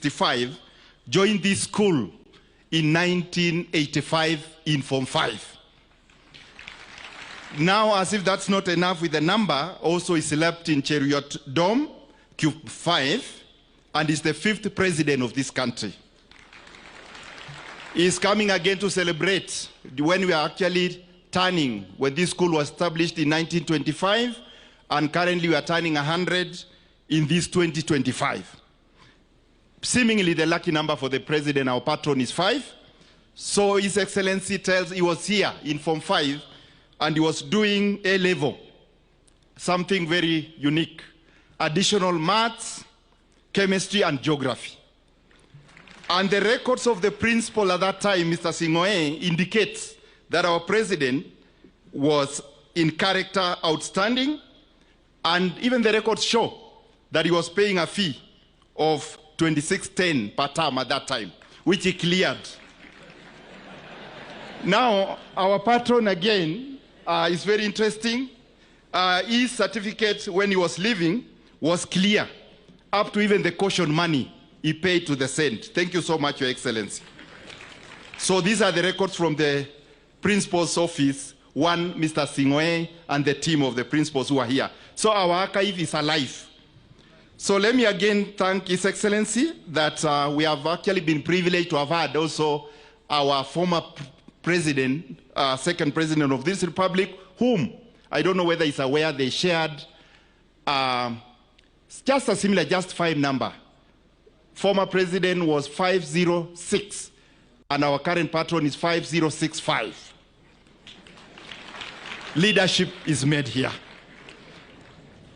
1965, joined this school in 1985 in Form 5. Now, as if that's not enough with the number, also he slept in Chariot Dome, Cube 5, and is the 5th president of this country. He is coming again to celebrate when we are actually turning, when this school was established in 1925, and currently we are turning 100 in this 2025. Seemingly the lucky number for the president, our patron, is 5. So His Excellency tells he was here in Form 5 and he was doing A-level, something very unique, additional maths, chemistry, and geography. And the records of the principal at that time, Mr. Singoe, indicates that our president was in character outstanding, and even the records show that he was paying a fee of 2610 per term at that time, which he cleared. Now, our patron again is very interesting. His certificate when he was leaving was clear, up to even the caution money he paid to the cent. Thank you so much, Your Excellency. So these are the records from the principal's office, one, Mr. Singoe, and the team of the principals who are here. So our archive is alive. So let me again thank His Excellency that we have actually been privileged to have had also our former president, second president of this republic, whom I don't know whether he's aware they shared just a similar, just 5 number. Former president was 506, and our current patron is 5065. Leadership is made here.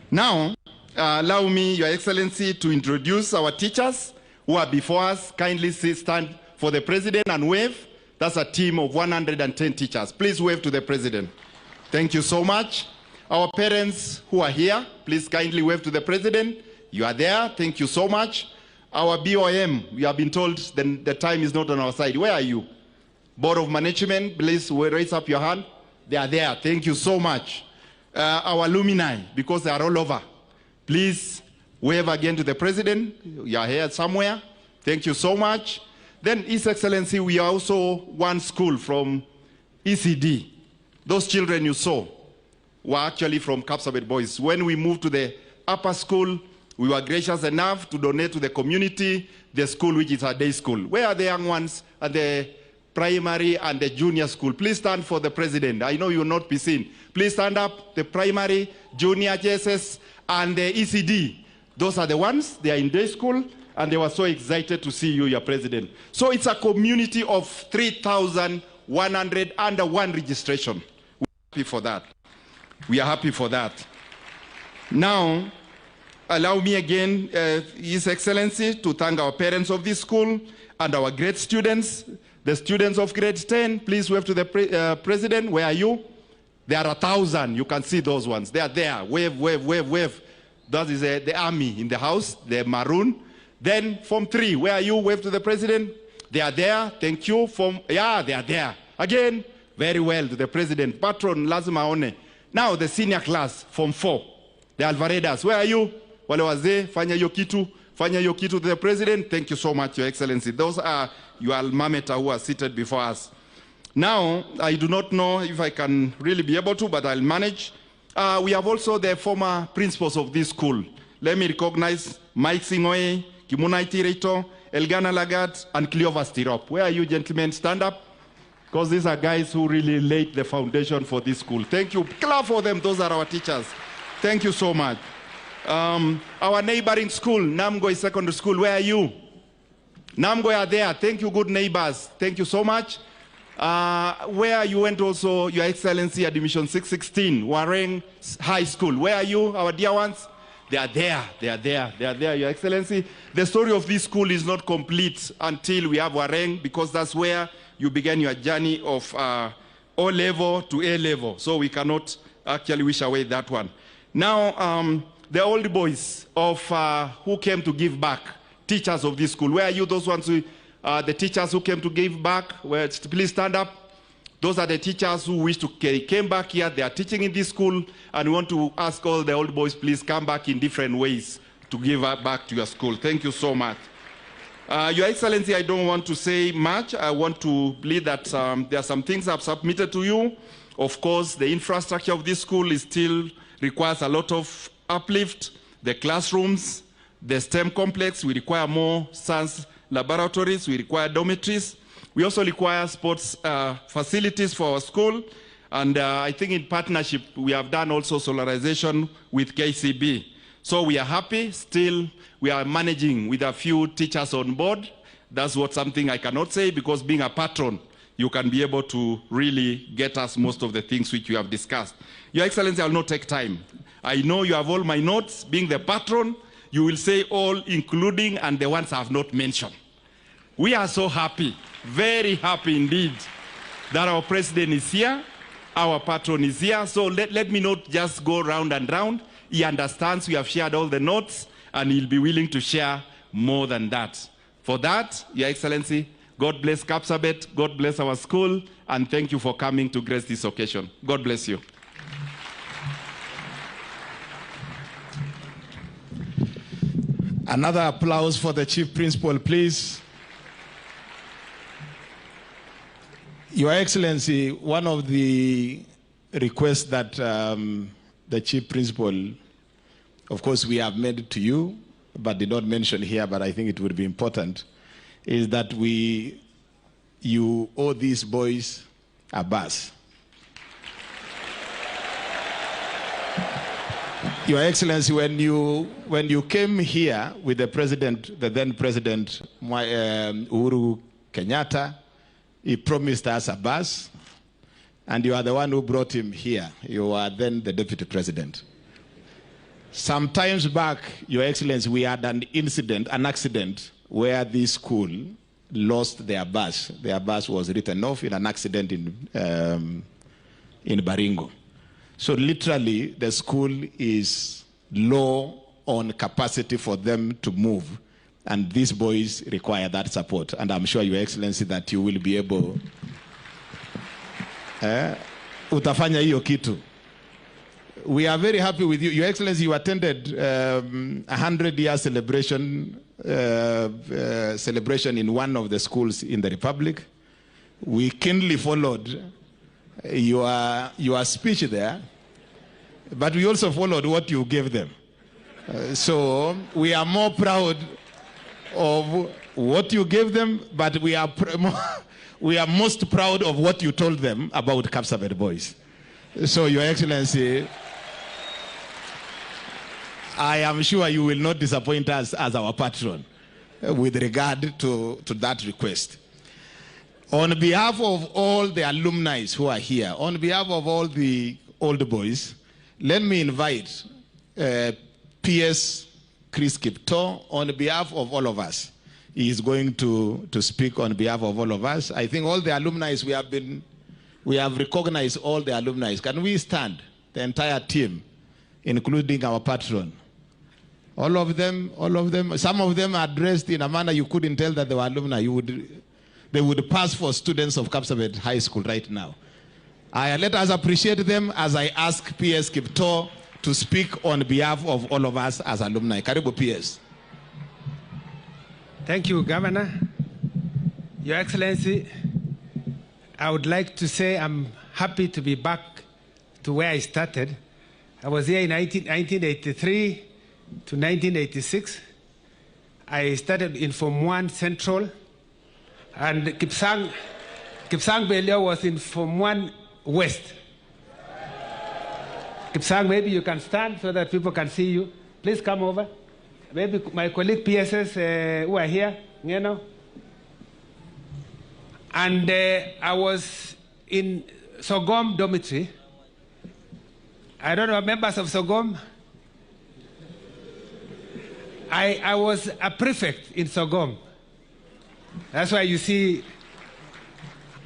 Now, allow me, Your Excellency, to introduce our teachers who are before us. Kindly stand for the president and wave. That's a team of 110 teachers. Please wave to the president. Thank you so much. Our parents who are here, please kindly wave to the president. You are there. Thank you so much. Our BOM, we have been told the time is not on our side. Where are you? Board of Management, please raise up your hand. They are there. Thank you so much. Our alumni, because they are all over, please wave again to the president. You are here somewhere. Thank you so much. Then, His Excellency, we are also one school from ECD. Those children you saw were actually from Kapsabet Boys. When we moved to the upper school, we were gracious enough to donate to the community the school, which is a day school. Where are the young ones at the primary and the junior school? Please stand for the president. I know you will not be seen. Please stand up. The primary, junior, JSS, and the ECD. Those are the ones. They are in day school, and they were so excited to see you, your president. So it's a community of 3,101 registration. We're happy for that. We are happy for that. Now, allow me again, His Excellency, to thank our parents of this school and our great students. The students of grade 10, please wave to the president. Where are you? There are 1,000. You can see those ones. They are there. Wave, wave, wave, wave. That is the army in the house, the maroon. Then Form 3, where are you? Wave to the president. They are there. Thank you. Yeah, they are there. Again, very well to the president. Patron, lazima one. Now the senior class, Form 4. The Alvaredas, where are you? Wale wazee, fanya hiyo kitu to the president. Thank you so much, Your Excellency. Those are your alma mater who are seated before us. Now, I do not know if I can really be able to, but I'll manage. We have also the former principals of this school. Let me recognize Mike Singoe, Kimuna Itirito, Elgana Lagat, and Cleover Stirop. Where are you, gentlemen? Stand up. Because these are guys who really laid the foundation for this school. Thank you. Clap for them. Those are our teachers. Thank you so much. Our neighboring school, Namgoi Secondary School, where are you? Namgoi are there. Thank you, good neighbors. Thank you so much. Where you went also, Your Excellency, admission 616, Wareng High School. Where are you, our dear ones? They are there. They are there. They are there, Your Excellency. The story of this school is not complete until we have Wareng, because that's where you began your journey of O level to A level. So we cannot actually wish away that one. Now, the old boys of who came to give back, teachers of this school. Where are you, those ones who, the teachers who came to give back? Please stand up. Those are the teachers who wish to came back here. They are teaching in this school, and we want to ask all the old boys, please come back in different ways to give back to your school. Thank you so much. Your Excellency, I don't want to say much. I want to believe that there are some things I've submitted to you. Of course, the infrastructure of this school still requires a lot of uplift. The classrooms, the STEM complex, we require more science laboratories, we require dormitories. We also require sports facilities for our school. And I think in partnership, we have done also solarization with KCB. So we are happy. Still, we are managing with a few teachers on board. That's something I cannot say, because being a patron, you can be able to really get us most of the things which you have discussed. Your Excellency, I will not take time. I know you have all my notes. Being the patron, you will say all, including and the ones I have not mentioned. We are so happy, very happy indeed, that our president is here, our patron is here. So let me not just go round and round. He understands we have shared all the notes, and he'll be willing to share more than that. For that, Your Excellency, God bless Kapsabet, God bless our school, and thank you for coming to grace this occasion. God bless you. Another applause for the Chief Principal, please. Your Excellency, one of the requests that the Chief Principal, of course, we have made to you, but did not mention here, but I think it would be important, is that you owe these boys a bus. Your Excellency, when you came here with the president, the then President Uhuru Kenyatta, he promised us a bus, and you are the one who brought him here. You are then the Deputy President. Some times back, Your Excellency, we had an accident where this school lost their bus. Their bus was written off in an accident in Baringo. So literally, the school is low on capacity for them to move, and these boys require that support. And I'm sure, Your Excellency, that you will be able. Utafanya hiyo kitu. We are very happy with you. Your Excellency, you attended 100-year celebration in one of the schools in the Republic. We keenly followed your speech there, but we also followed what you gave them. So we are more proud of what you gave them, but we are most proud of what you told them about Kapsabet boys. So, Your Excellency, I am sure you will not disappoint us as our patron with regard to that request. On behalf of all the alumni who are here, on behalf of all the old boys, let me invite PS Chris Kipto on behalf of all of us. He is going to speak on behalf of all of us. I think all the alumni, we have recognized all the alumni. Can we stand, the entire team, including our patron? All of them, some of them are dressed in a manner you couldn't tell that they were alumni. They would pass for students of Kapsabet High School right now. Let us appreciate them as I ask PS Kipto to speak on behalf of all of us as alumni. Karibu PS. Thank you, Governor. Your Excellency, I would like to say I'm happy to be back to where I started. I was here in 1983 to 1986. I started in Form 1 Central, and Kipsang Belio was in Form 1 West. Kipsang, maybe you can stand so that people can see you. Please come over. Maybe my colleague PSS who are here, you know. And I was in Sogom dormitory. I don't know, members of Sogom. I was a prefect in Sogom. That's why you see.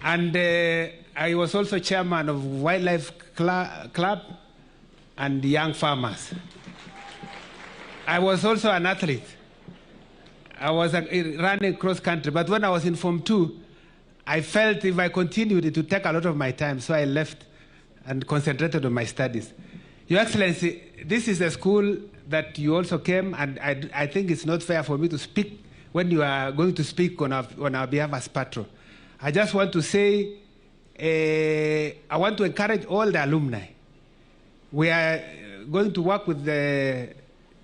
And I was also chairman of Wildlife Club and Young Farmers. I was also an athlete. I was running cross country, but when I was in Form 2, I felt if I continued, it would take a lot of my time, so I left and concentrated on my studies. Your Excellency, this is a school that you also came, and I think it's not fair for me to speak when you are going to speak on our behalf as patron. I just want to say, I want to encourage all the alumni. We are going to work with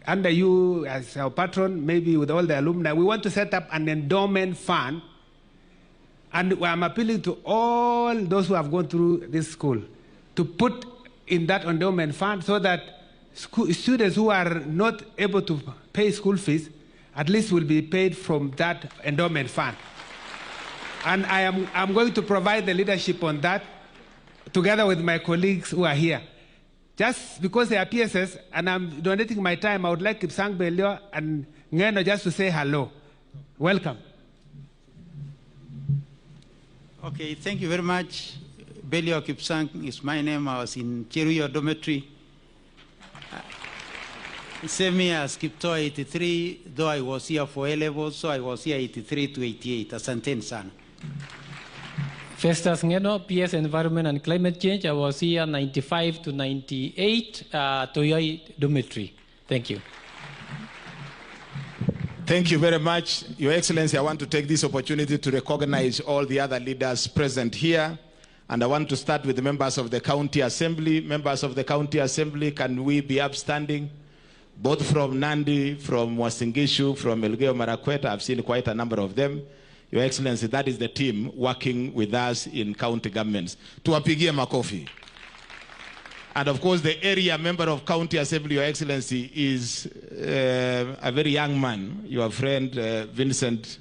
under you as our patron, maybe with all the alumni. We want to set up an endowment fund, and I'm appealing to all those who have gone through this school to put in that endowment fund so that students who are not able to pay school fees at least will be paid from that endowment fund. And I'm going to provide the leadership on that together with my colleagues who are here. Just because they are PSS and I'm donating my time, I would like Kapsabet and Ngeno just to say hello. Welcome. Okay, thank you very much. Belio Kipsang is my name. I was in Cheruyo dormitory. Same year as Kipto 83, though I was here for A-levels, so I was here 83 to 88. Asante sana. Festus Ngeno, PS Environment and Climate Change. I was here 95 to 98, Toyoi dormitory. Thank you. Thank you very much. Your Excellency, I want to take this opportunity to recognize all the other leaders present here. And I want to start with the members of the County Assembly. Members of the County Assembly, can we be upstanding? Both from Nandi, from Wasingishu, from Elgeyo Marakwet. I've seen quite a number of them. Your Excellency, that is the team working with us in county governments. Tuwapigie makofi. And of course, the area member of County Assembly, Your Excellency, is a very young man, your friend Vincent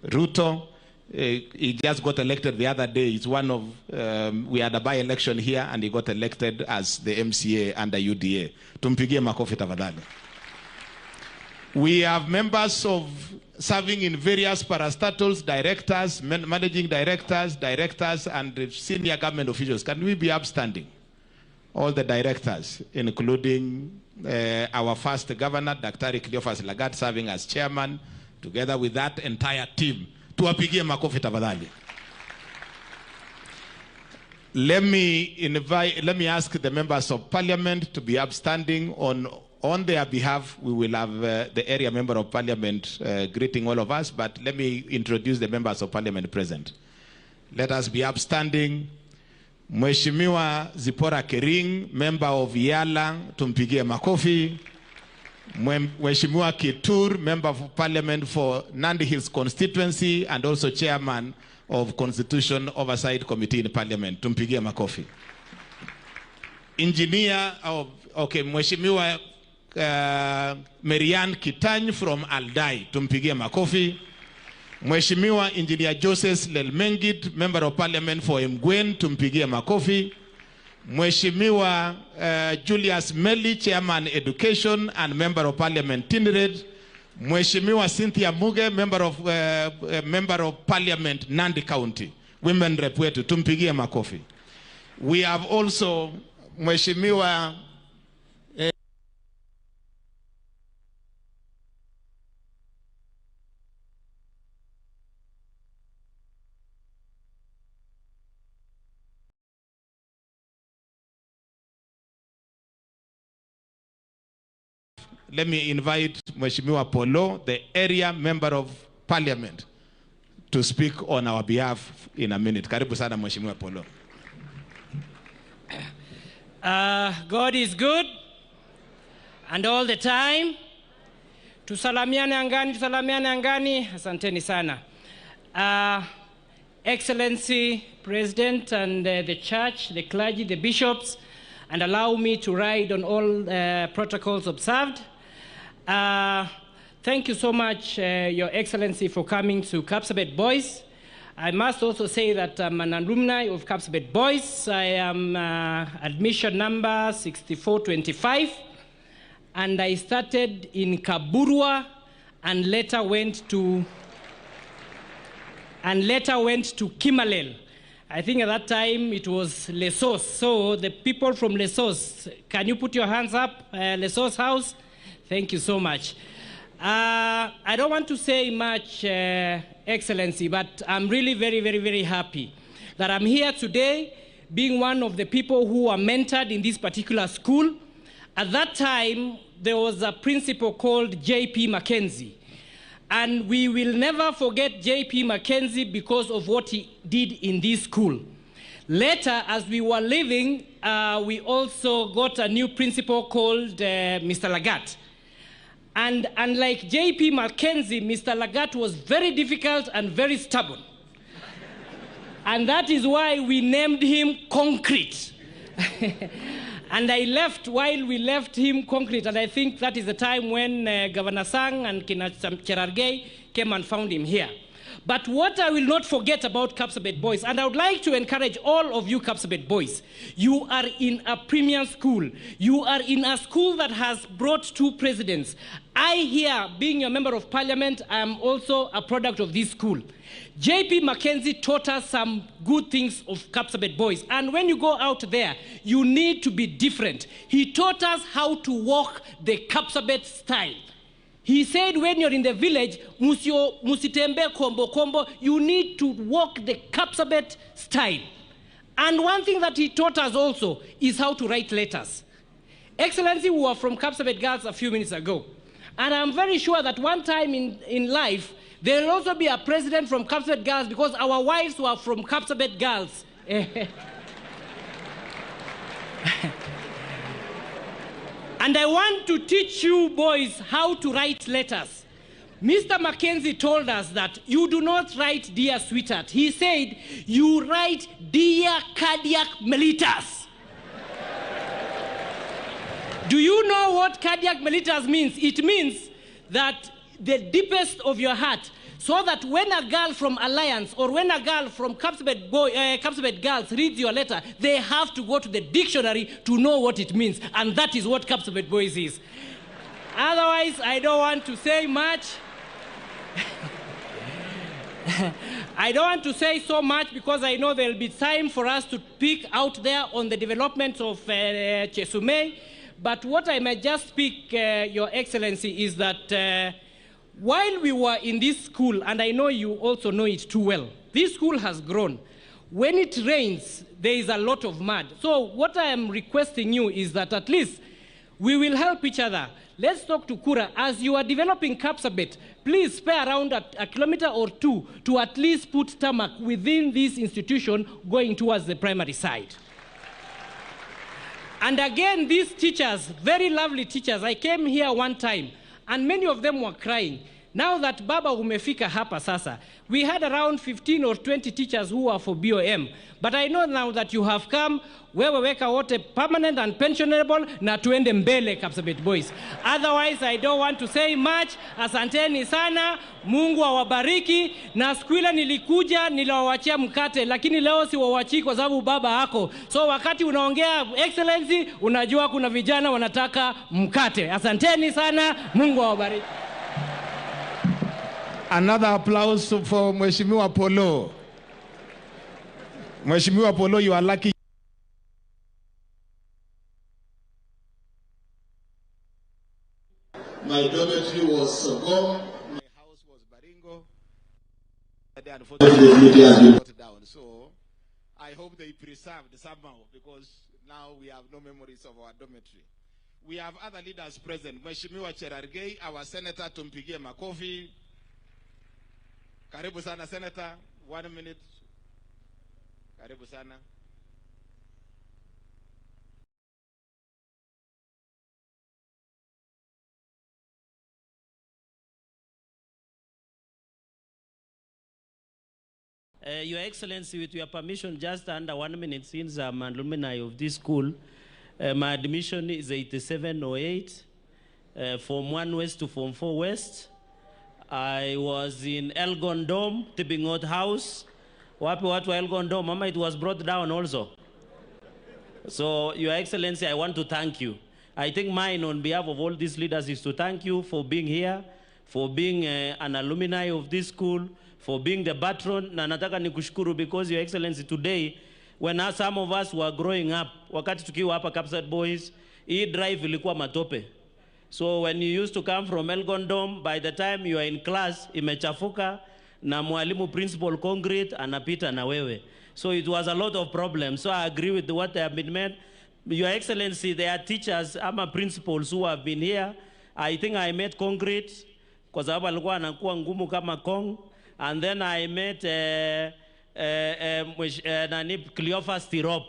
Ruto. He just got elected the other day. It's one of, we had a by-election here and he got elected as the MCA under UDA. Tumpigie makofi tafadhali. We have members of serving in various parastatals, directors, managing directors, and senior government officials. Can we be upstanding? All the directors, including our first governor, Dr. Cleophas Lagat, serving as chairman, together with that entire team. Tuwapigie makofi tafadhali. Let me ask the members of parliament to be upstanding. On their behalf, we will have the area member of parliament greeting all of us, but let me introduce the members of parliament present. Let us be upstanding. Mheshimiwa Zipora Kering, member of Yala, tumpigie makofi. Mheshimiwa Kitur, member of parliament for Nandi Hills constituency and also chairman of Constitution Oversight Committee in Parliament. Tumpigie makofi. Engineer, Mheshimiwa Marianne Kitany from Aldai. Tumpigie makofi. Mheshimiwa Engineer Joseph Lelmengit, member of parliament for Mgwen. Tumpigie makofi. Mheshimiwa Julius Meli, chairman education and member of parliament Tindred. Mheshimiwa Cynthia Muge, member of parliament Nandi County, women rep wetu, tumpigie makofi. We have also Mheshimiwa let me invite Mheshimiwa Polo, the area member of parliament, to speak on our behalf in a minute. Karibu sana Mheshimiwa Polo. God is good and all the time. Tusalamiane angani, asanteni sana. Excellency, President and the church, the clergy, the bishops, and allow me to ride on all protocols observed. Thank you so much, Your Excellency, for coming to Kapsabet Boys. I must also say that I'm an alumni of Kapsabet Boys. I am admission number 6425, and I started in Kaburwa and later went to Kimalel. I think at that time it was Lesos. So the people from Lesos, can you put your hands up? Lesos House, thank you so much. I don't want to say much, Excellency, but I'm really very, very, very happy that I'm here today being one of the people who are mentored in this particular school. At that time, there was a principal called J.P. Mackenzie. And we will never forget J.P. Mackenzie because of what he did in this school. Later, as we were leaving, we also got a new principal called Mr. Lagat. And unlike J.P. Mackenzie, Mr. Lagat was very difficult and very stubborn. And that is why we named him Concrete. And I left while we left him Concrete, and I think that is the time when Governor Sang and Cherargei came and found him here. But what I will not forget about Kapsabet boys, and I would like to encourage all of you Kapsabet boys, you are in a premier school. You are in a school that has brought 2 presidents. I here, being a member of parliament, am also a product of this school. J.P. Mackenzie taught us some good things of Kapsabet boys. And when you go out there, you need to be different. He taught us how to walk the Kapsabet style. He said when you're in the village, musitembe kombo kombo, you need to walk the Kapsabet style. And one thing that he taught us also is how to write letters. Excellency, we were from Kapsabet girls a few minutes ago. And I'm very sure that one time in life, there will also be a president from Kapsabet girls because our wives were from Kapsabet girls. And I want to teach you boys how to write letters. Mr. Mackenzie told us that you do not write dear sweetheart. He said you write dear cardiac mellitus. Do you know what cardiac mellitus means? It means that the deepest of your heart, so that when a girl from Alliance or when a girl from Kapsabet girls reads your letter, they have to go to the dictionary to know what it means. And that is what Kapsabet boys is. Otherwise, I don't want to say much. I don't want to say so much because I know there will be time for us to speak out there on the developments of Chesume. But what I might just speak, Your Excellency, is that while we were in this school, and I know you also know it too well, this school has grown. When it rains, there is a lot of mud. So what I am requesting you is that at least we will help each other. Let's talk to Kura. As you are developing Kapsabet, please spare around a kilometer or 2 to at least put tarmac within this institution going towards the primary side. And again, these teachers, very lovely teachers, I came here one time, and many of them were crying. Now that Baba umefika hapa sasa, we had around 15 or 20 teachers who were for BOM. But I know now that you have come, wewe weka wote permanent and pensionable, na tuende mbele Kapsabet boys. Otherwise, I don't want to say much. Asanteni sana, Mungu awabariki. Na siku ile nilikuja, niliwawachia mkate, lakini leo siwawachii kwa sababu baba hako. So wakati unaongea Excellency, unajua kuna vijana wanataka mkate. Asanteni sana, Mungu awabariki. Another applause for Mheshimiwa Polo. Mheshimiwa Polo, you are lucky. My dormitory was Sogom. My house was Baringo. Unfortunately, down. So I hope they preserved somehow because now we have no memories of our dormitory. We have other leaders present. Mheshimiwa Cherargei, our senator, tumpigie makofi. Karibu sana, Senator. 1 minute. Karibu sana. Your Excellency, with your permission, just under 1 minute, since I'm an alumni of this school, my admission is 8708, Form 1 West to Form 4 West. I was in Elgon Dome, Tibingot House. Wapi watu wa Elgon Dome, mama, it was brought down also. So, Your Excellency, I want to thank you. I think mine, on behalf of all these leaders, is to thank you for being here, for being an alumni of this school, for being the patron. Na nataka nikushukuru because, Your Excellency, today, when some of us were growing up, wakati tukiwa hapa Kapsabet boys, hii drive ilikuwa matope. So when you used to come from Elgon Dome, by the time you are in class, imechafuka, na mwalimu principal concrete, anapita na wewe. So it was a lot of problems. So I agree with what have been made. Your Excellency, there are teachers, principals who have been here. I think I met concrete. kwa sababu alikuwa anakuwa ngumu kama Kong. And then I met Cleophas Tirop.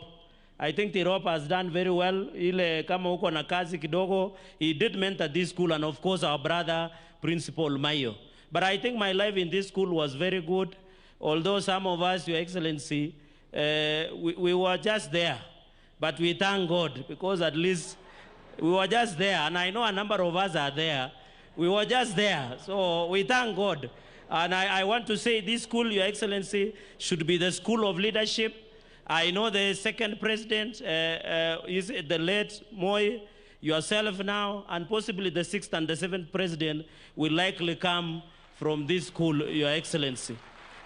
I think Tirop has done very well. Ile kama uko na kazi kidogo, he did mentor this school, and of course our brother Principal Mayo. But I think my life in this school was very good. Although some of us, Your Excellency, we were just there. But we thank God, because at least we were just there. And I know a number of us are there. We were just there. So we thank God. And I want to say this school, Your Excellency, should be the school of leadership. I know the second president is the late Moi, yourself now, and possibly the 6th and the 7th president will likely come from this school, Your Excellency.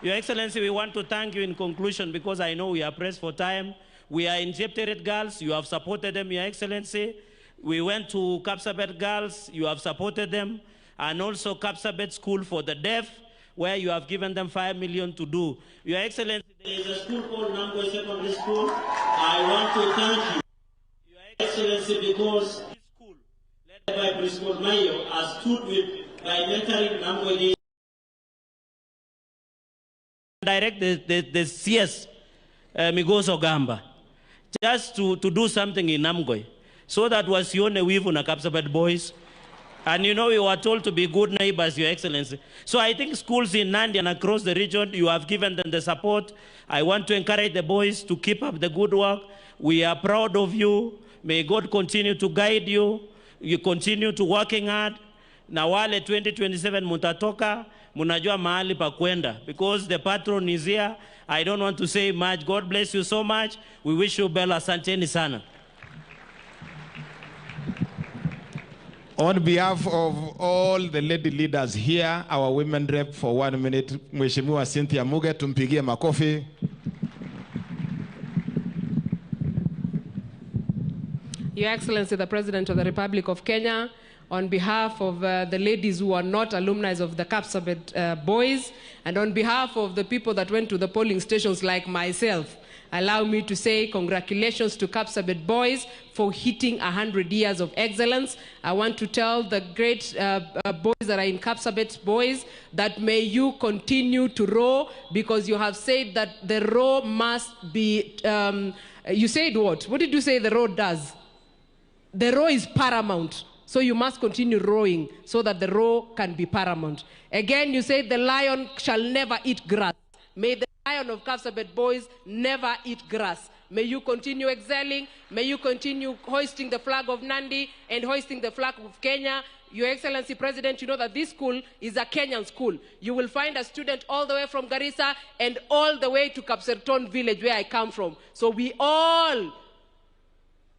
Your Excellency, we want to thank you in conclusion, because I know we are pressed for time. We are in Jepteret Girls. You have supported them, Your Excellency. We went to Kapsabet Girls. You have supported them. And also Kapsabet School for the Deaf, where you have given them 5 million to do. Your Excellency, there is a school called Namgoi Secondary School. I want to thank you, Your Excellency, because this school, led by Principal Mayo, has stood with by mentoring Namgoi. Direct the CS Migoso Gamba just to do something in Namgoi, so that was Yone Wivu na Kapsabet boys. And you know, we were told to be good neighbors, Your Excellency. So I think schools in Nandi and across the region, you have given them the support. I want to encourage the boys to keep up the good work. We are proud of you. May God continue to guide you. You continue to working hard. Na wale 2027 mutatoka, munajua mahali pa kwenda, because the patron is here. I don't want to say much. God bless you so much. We wish you well. Asanteni sana. On behalf of all the lady leaders here, our women rep for 1 minute, Mheshimiwa Cynthia Muge, tumpigie makofi. Your Excellency, the President of the Republic of Kenya, on behalf of the ladies who are not alumni of the Kapsabet boys, and on behalf of the people that went to the polling stations like myself, allow me to say congratulations to Kapsabet boys for hitting 100 years of excellence. I want to tell the great boys that are in Kapsabet boys that may you continue to row, because you have said that the row must be, you said what? What did you say the row does? The row is paramount. So you must continue rowing so that the row can be paramount. Again, you said the lion shall never eat grass. May the lion of Kapsabet boys never eat grass. May you continue excelling. May you continue hoisting the flag of Nandi and hoisting the flag of Kenya. Your Excellency President, you know that this school is a Kenyan school. You will find a student all the way from Garissa and all the way to Kapserton village where I come from. So we all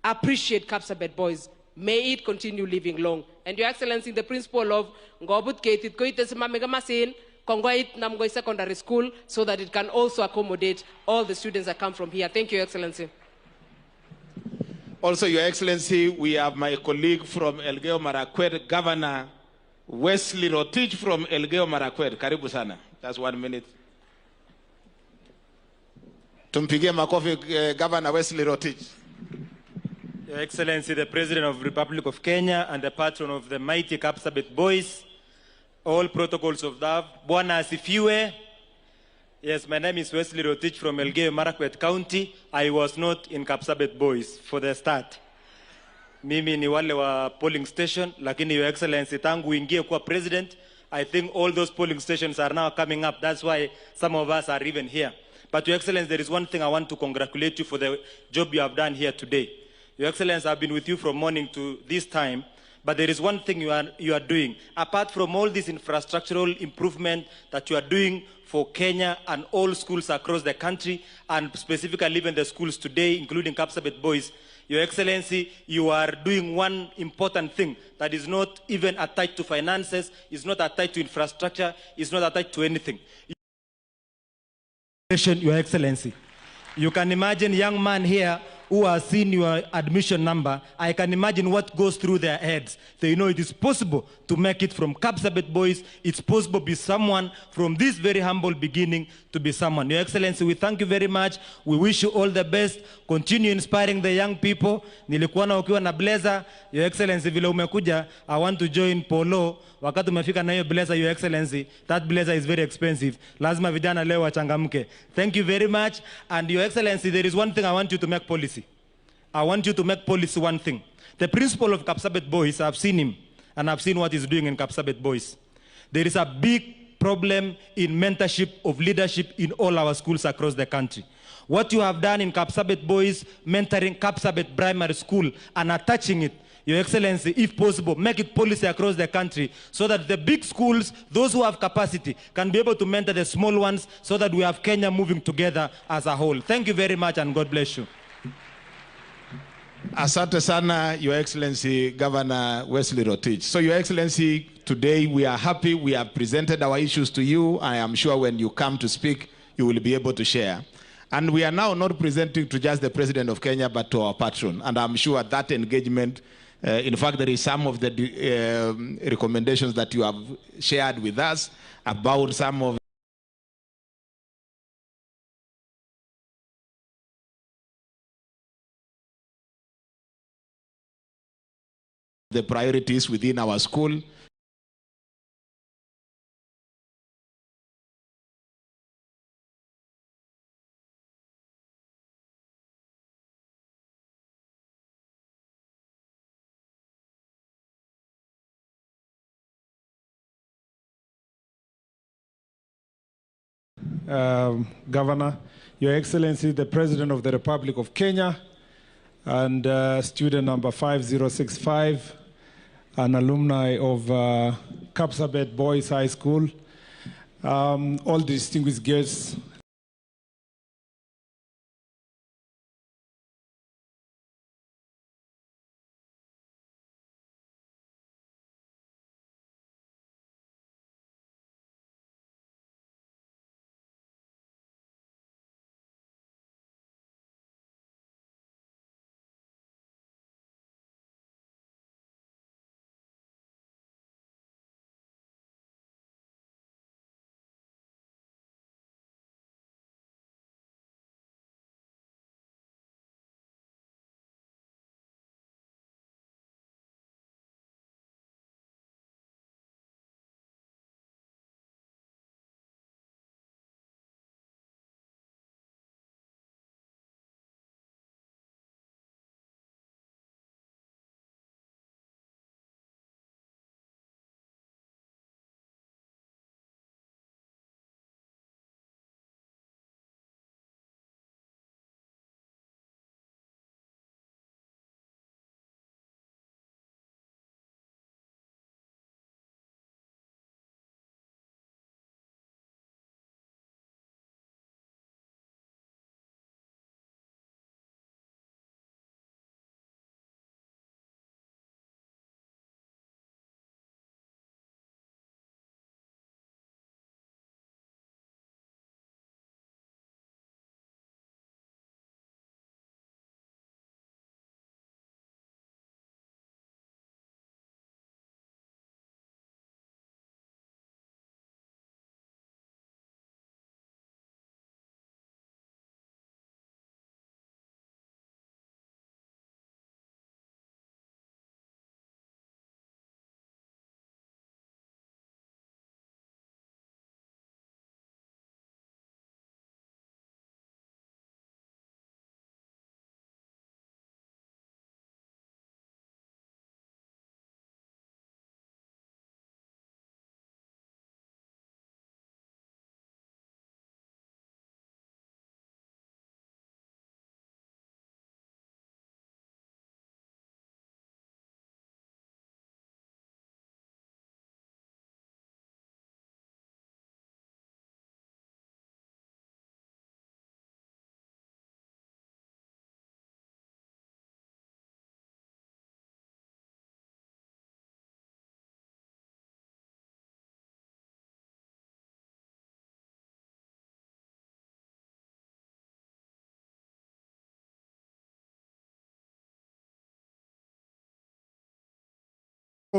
appreciate Kapsabet boys. May it continue living long. And Your Excellency, the principal of Ngobut Ketit Koitesmamegamasin, Kongoit Namgoi Secondary School, so that it can also accommodate all the students that come from here. Thank you, Your Excellency. Also, Your Excellency, we have my colleague from Elgeyo Marakwet, Governor Wesley Rotich from Elgeyo Marakwet. Karibu sana. That's 1 minute. Tumpigie makofi Governor Wesley Rotich. Your Excellency, the President of the Republic of Kenya and the patron of the mighty Kapsabet boys, all protocols of love. Bwana asifiwe. Yes, my name is Wesley Rotich from Elgeyo Marakwet County. I was not in Kapsabet boys for the start. Mimi ni wale wa polling station, lakini Your Excellency, tangu ingie kuwa president, I think all those polling stations are now coming up. That's why some of us are even here. But Your Excellency, there is one thing I want to congratulate you for the job you have done here today. Your Excellency, I've been with you from morning to this time, but there is one thing you are doing. Apart from all this infrastructural improvement that you are doing for Kenya and all schools across the country, and specifically even the schools today, including Kapsabet boys, Your Excellency, you are doing one important thing that is not even attached to finances, is not attached to infrastructure, is not attached to anything. Your Excellency, you can imagine a young man here who are seeing your admission number, I can imagine what goes through their heads. They know it is possible to make it from Kapsabet Boys. It's possible to be someone from this very humble beginning to be someone. Your Excellency, we thank you very much. We wish you all the best. Continue inspiring the young people. Nilikuona ukiwa na blazer. Your Excellency, vile umekuja, I want to join polo. Wakati umefika na hiyo blazer, Your Excellency, that blazer is very expensive. Lazima vijana leo wachangamke. Thank you very much. And Your Excellency, there is one thing I want you to make policy. I want you to make policy one thing. The principal of Kapsabet Boys, I've seen him, and I've seen what he's doing in Kapsabet Boys. There is a big problem in mentorship of leadership in all our schools across the country. What you have done in Kapsabet Boys, mentoring Kapsabet Primary School and attaching it, Your Excellency, if possible, make it policy across the country so that the big schools, those who have capacity, can be able to mentor the small ones so that we have Kenya moving together as a whole. Thank you very much and God bless you. Asante sana, Your Excellency, Governor Wesley Rotich. So, Your Excellency, today we are happy. We have presented our issues to you. I am sure when you come to speak, you will be able to share. And we are now not presenting to just the President of Kenya, but to our patron. And I'm sure that engagement, in fact, there is some of the recommendations that you have shared with us about some of the priorities within our school. Governor, Your Excellency, the President of the Republic of Kenya, and student number 5065, an alumni of Kapsabet Boys High School, all distinguished guests,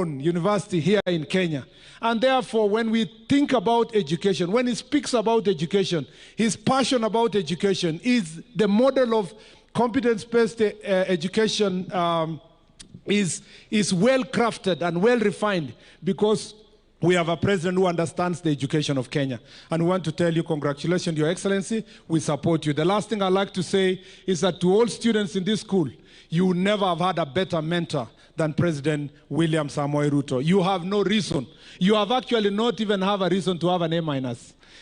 university here in Kenya. And therefore, when we think about education, when he speaks about education, his passion about education is the model of competence-based education is well crafted and well refined, because we have a president who understands the education of Kenya. And we want to tell you, congratulations, Your Excellency. We support you. The last thing I'd like to say is that to all students in this school, you would never have had a better mentor than President William Samoei Ruto. You have no reason. You have actually not even have a reason to have an A-.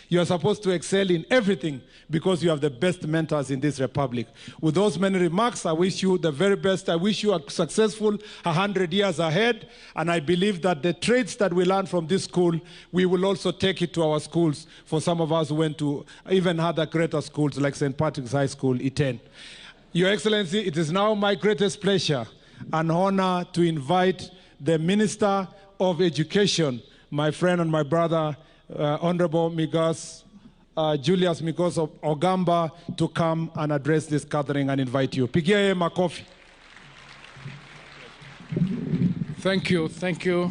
You are supposed to excel in everything because you have the best mentors in this republic. With those many remarks, I wish you the very best. I wish you a successful 100 years ahead. And I believe that the traits that we learn from this school, we will also take it to our schools. For some of us who went to even other greater schools like St. Patrick's High School, Iten. Your Excellency, it is now my greatest pleasure and honor to invite the Minister of Education, my friend and my brother, Honorable Julius Migos of Ogamba, to come and address this gathering and invite you. Pigie makofi. Thank you, thank you.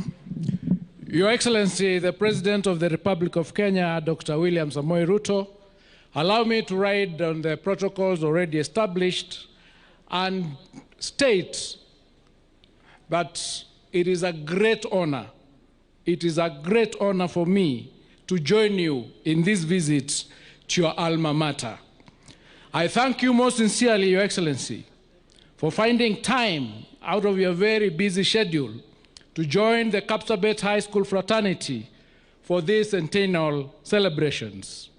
Your Excellency, the President of the Republic of Kenya, Dr. William Samoei Ruto, allow me to ride on the protocols already established and state that it is a great honor. It is a great honor for me to join you in this visit to your alma mater. I thank you most sincerely, Your Excellency, for finding time out of your very busy schedule to join the Kapsabet High School fraternity for these centennial celebrations.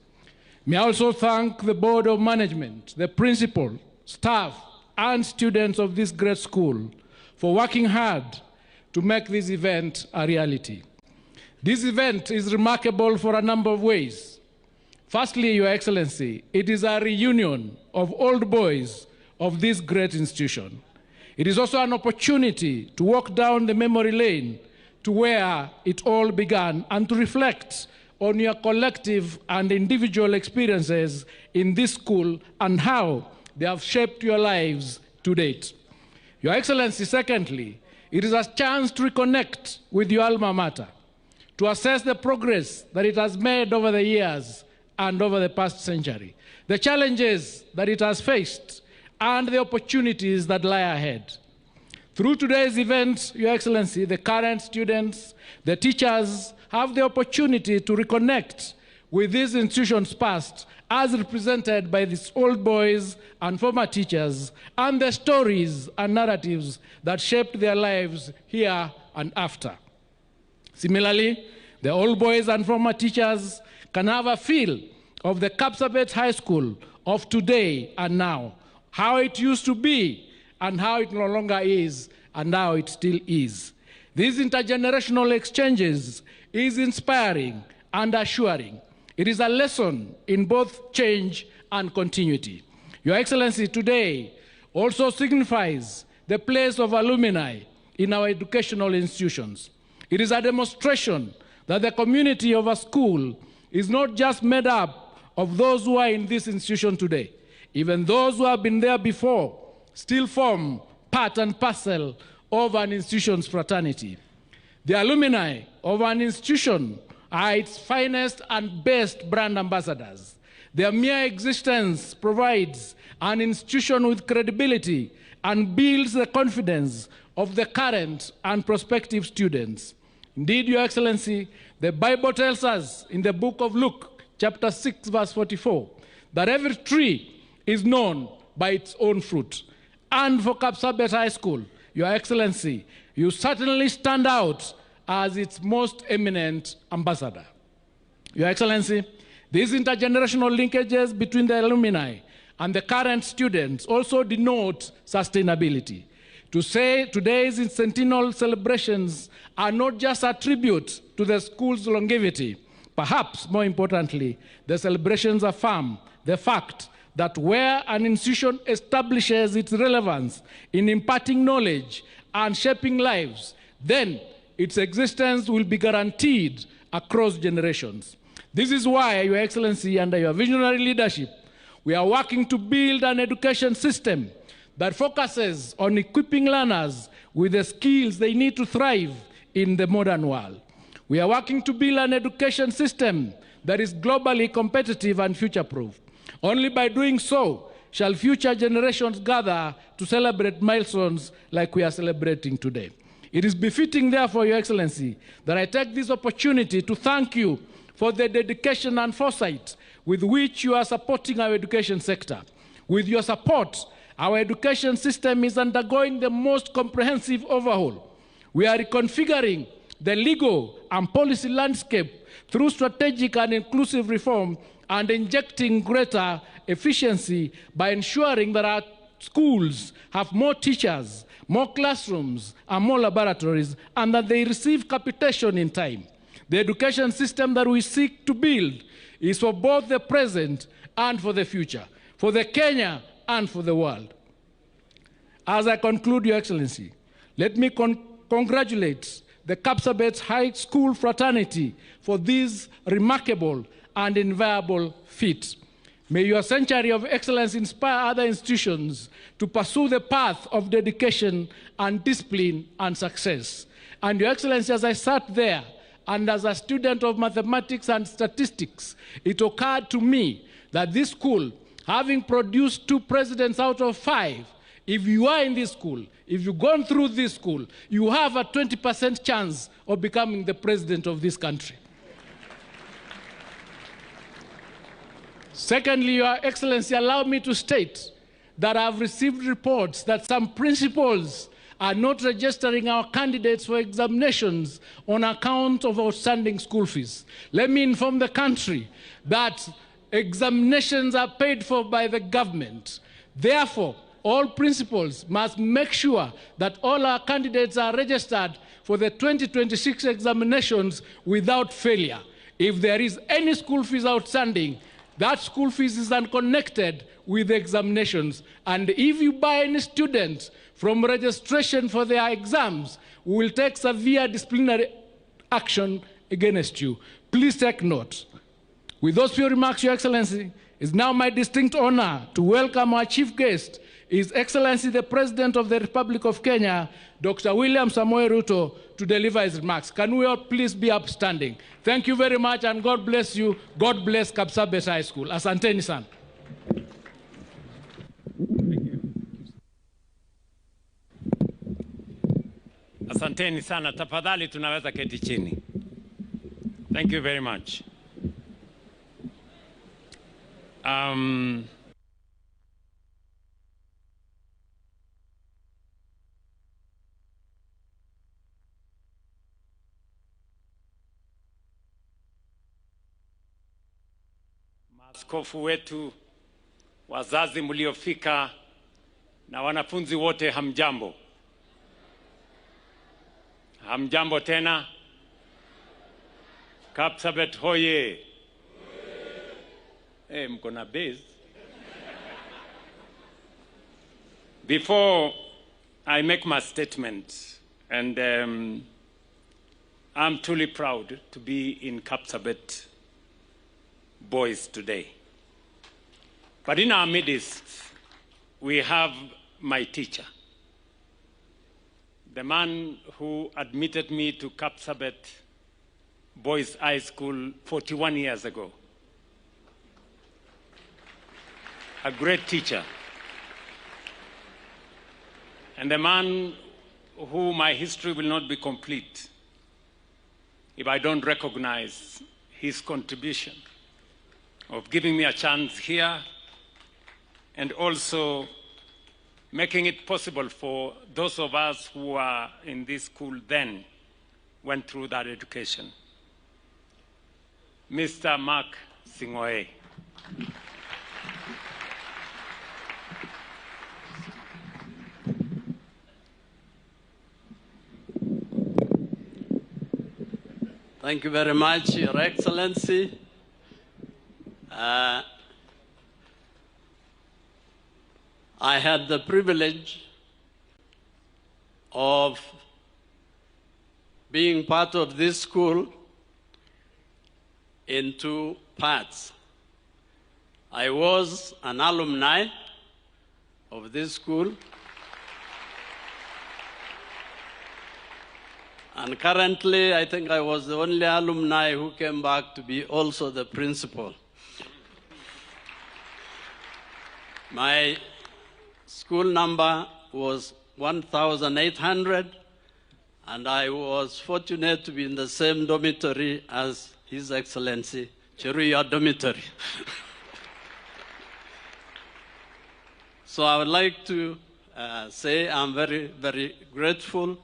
May I also thank the Board of Management, the principal, staff, and students of this great school for working hard to make this event a reality. This event is remarkable for a number of ways. Firstly, Your Excellency, it is a reunion of old boys of this great institution. It is also an opportunity to walk down the memory lane to where it all began and to reflect on your collective and individual experiences in this school and how they have shaped your lives to date. Your Excellency, secondly, it is a chance to reconnect with your alma mater, to assess the progress that it has made over the years and over the past century, the challenges that it has faced, and the opportunities that lie ahead. Through today's event, Your Excellency, the current students, the teachers have the opportunity to reconnect with these institutions past as represented by these old boys and former teachers and the stories and narratives that shaped their lives here and after. Similarly, the old boys and former teachers can have a feel of the Kapsabet High School of today and now, how it used to be and how it no longer is and how it still is. These intergenerational exchanges is inspiring and assuring. It is a lesson in both change and continuity. Your Excellency, today also signifies the place of alumni in our educational institutions. It is a demonstration that the community of a school is not just made up of those who are in this institution today. Even those who have been there before still form part and parcel of an institution's fraternity. The alumni of an institution are its finest and best brand ambassadors. Their mere existence provides an institution with credibility and builds the confidence of the current and prospective students. Indeed, Your Excellency, the Bible tells us in the book of Luke, chapter 6, verse 44, that every tree is known by its own fruit. And for Kapsabet High School, Your Excellency, you certainly stand out as its most eminent ambassador. Your Excellency, these intergenerational linkages between the alumni and the current students also denote sustainability. To say today's centennial celebrations are not just a tribute to the school's longevity, perhaps more importantly, the celebrations affirm the fact that where an institution establishes its relevance in imparting knowledge and shaping lives, then its existence will be guaranteed across generations. This is why, Your Excellency, under your visionary leadership, we are working to build an education system that focuses on equipping learners with the skills they need to thrive in the modern world. We are working to build an education system that is globally competitive and future-proof. Only by doing so shall future generations gather to celebrate milestones like we are celebrating today. It is befitting, therefore, Your Excellency, that I take this opportunity to thank you for the dedication and foresight with which you are supporting our education sector. With your support, our education system is undergoing the most comprehensive overhaul. We are reconfiguring the legal and policy landscape through strategic and inclusive reform and injecting greater efficiency by ensuring that our schools have more teachers, more classrooms, and more laboratories, and that they receive capitation in time. The education system that we seek to build is for both the present and for the future, for the Kenya and for the world. As I conclude, Your Excellency, let me congratulate the Kapsabet High School fraternity for this remarkable and inviolable feat. May your century of excellence inspire other institutions to pursue the path of dedication and discipline and success. And Your Excellency, as I sat there and as a student of mathematics and statistics, it occurred to me that this school, having produced 2 presidents out of 5, if you are in this school, if you've gone through this school, you have a 20% chance of becoming the president of this country. Secondly, Your Excellency, allow me to state that I've received reports that some principals are not registering our candidates for examinations on account of outstanding school fees. Let me inform the country that examinations are paid for by the government. Therefore, all principals must make sure that all our candidates are registered for the 2026 examinations without failure. If there is any school fees outstanding, that school fees is unconnected with the examinations. And if you buy any student from registration for their exams, we will take severe disciplinary action against you. Please take note. With those few remarks, Your Excellency, it is now my distinct honor to welcome our chief guest, His Excellency the President of the Republic of Kenya, Dr. William Samoei Ruto, to deliver his remarks. Can we all please be upstanding? Thank you very much, and God bless you. God bless Kapsabet High School. Asanteni sana. Asanteni sana. Tafadhali tunaweza keti chini. Thank you very much. Maaskofu wetu, wazazi mliofika, na wanafunzi wote, hamjambo. Hamjambo tena. Kapsabet hoye. Hey, mko na base. Before I make my statement, and I'm truly proud to be in Kapsabet Boys today. But in our midst, we have my teacher, the man who admitted me to Kapsabet Boys High School 41 years ago. A great teacher. And a man who my history will not be complete if I don't recognize his contribution of giving me a chance here and also making it possible for those of us who are in this school then went through that education. Mr. Mark Singoe. Thank you very much, Your Excellency. I had the privilege of being part of this school in 2 parts. I was an alumni of this school, And currently, I think I was the only alumni who came back to be also the principal. My school number was 1,800, and I was fortunate to be in the same dormitory as His Excellency, Cheruiyot Dormitory. So I would like to say I'm very, very grateful,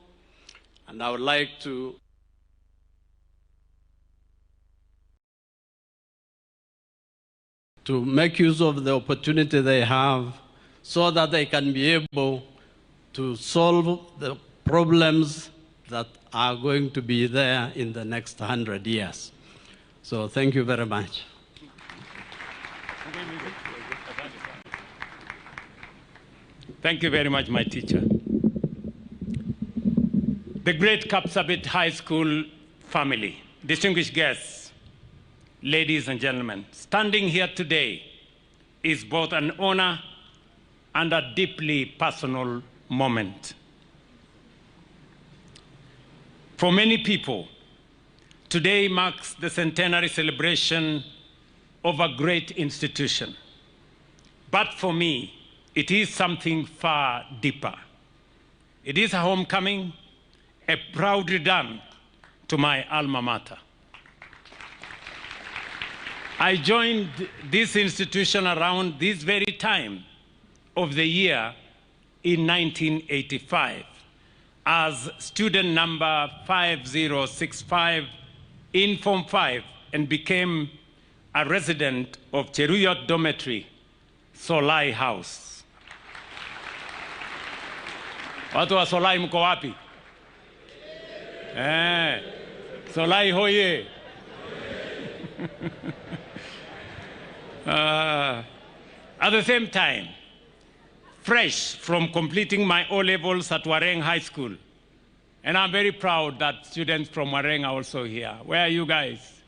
and I would like to make use of the opportunity they have so that they can be able to solve the problems that are going to be there in the next 100 years. So thank you very much. Thank you very much, my teacher. The great Kapsabet High School family, distinguished guests, ladies and gentlemen, standing here today is both an honor and a deeply personal moment. For many people, today marks the centenary celebration of a great institution. But for me, it is something far deeper. It is a homecoming, a proud return to my alma mater. I joined this institution around this very time of the year in 1985 as student number 5065 in Form 5 and became a resident of Cheruiyot Dormitory, Solai House. Watu wa Solai mko wapi? Solai hoye. At the same time, fresh from completing my O-levels at Wareng High School, and I'm very proud that students from Wareng are also here. Where are you guys?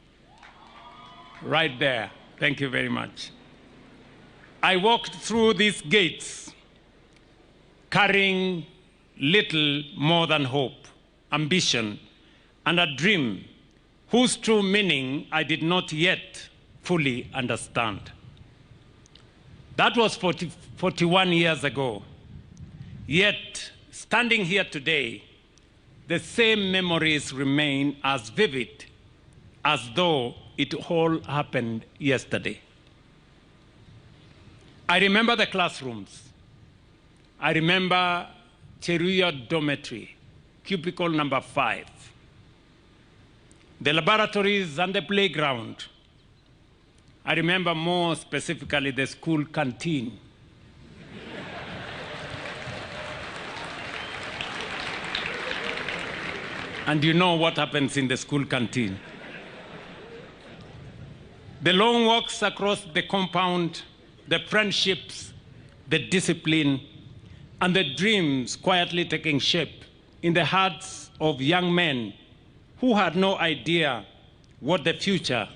Right there. Thank you very much. I walked through these gates carrying little more than hope, ambition, and a dream whose true meaning I did not yet fully understand. That was 41 years ago. Yet, standing here today, the same memories remain as vivid as though it all happened yesterday. I remember the classrooms. I remember Cheruiyot Dormitory, cubicle number 5. The laboratories and the playground. I remember more specifically the school canteen. And you know what happens in the school canteen. The long walks across the compound, the friendships, the discipline, and the dreams quietly taking shape in the hearts of young men who had no idea what the future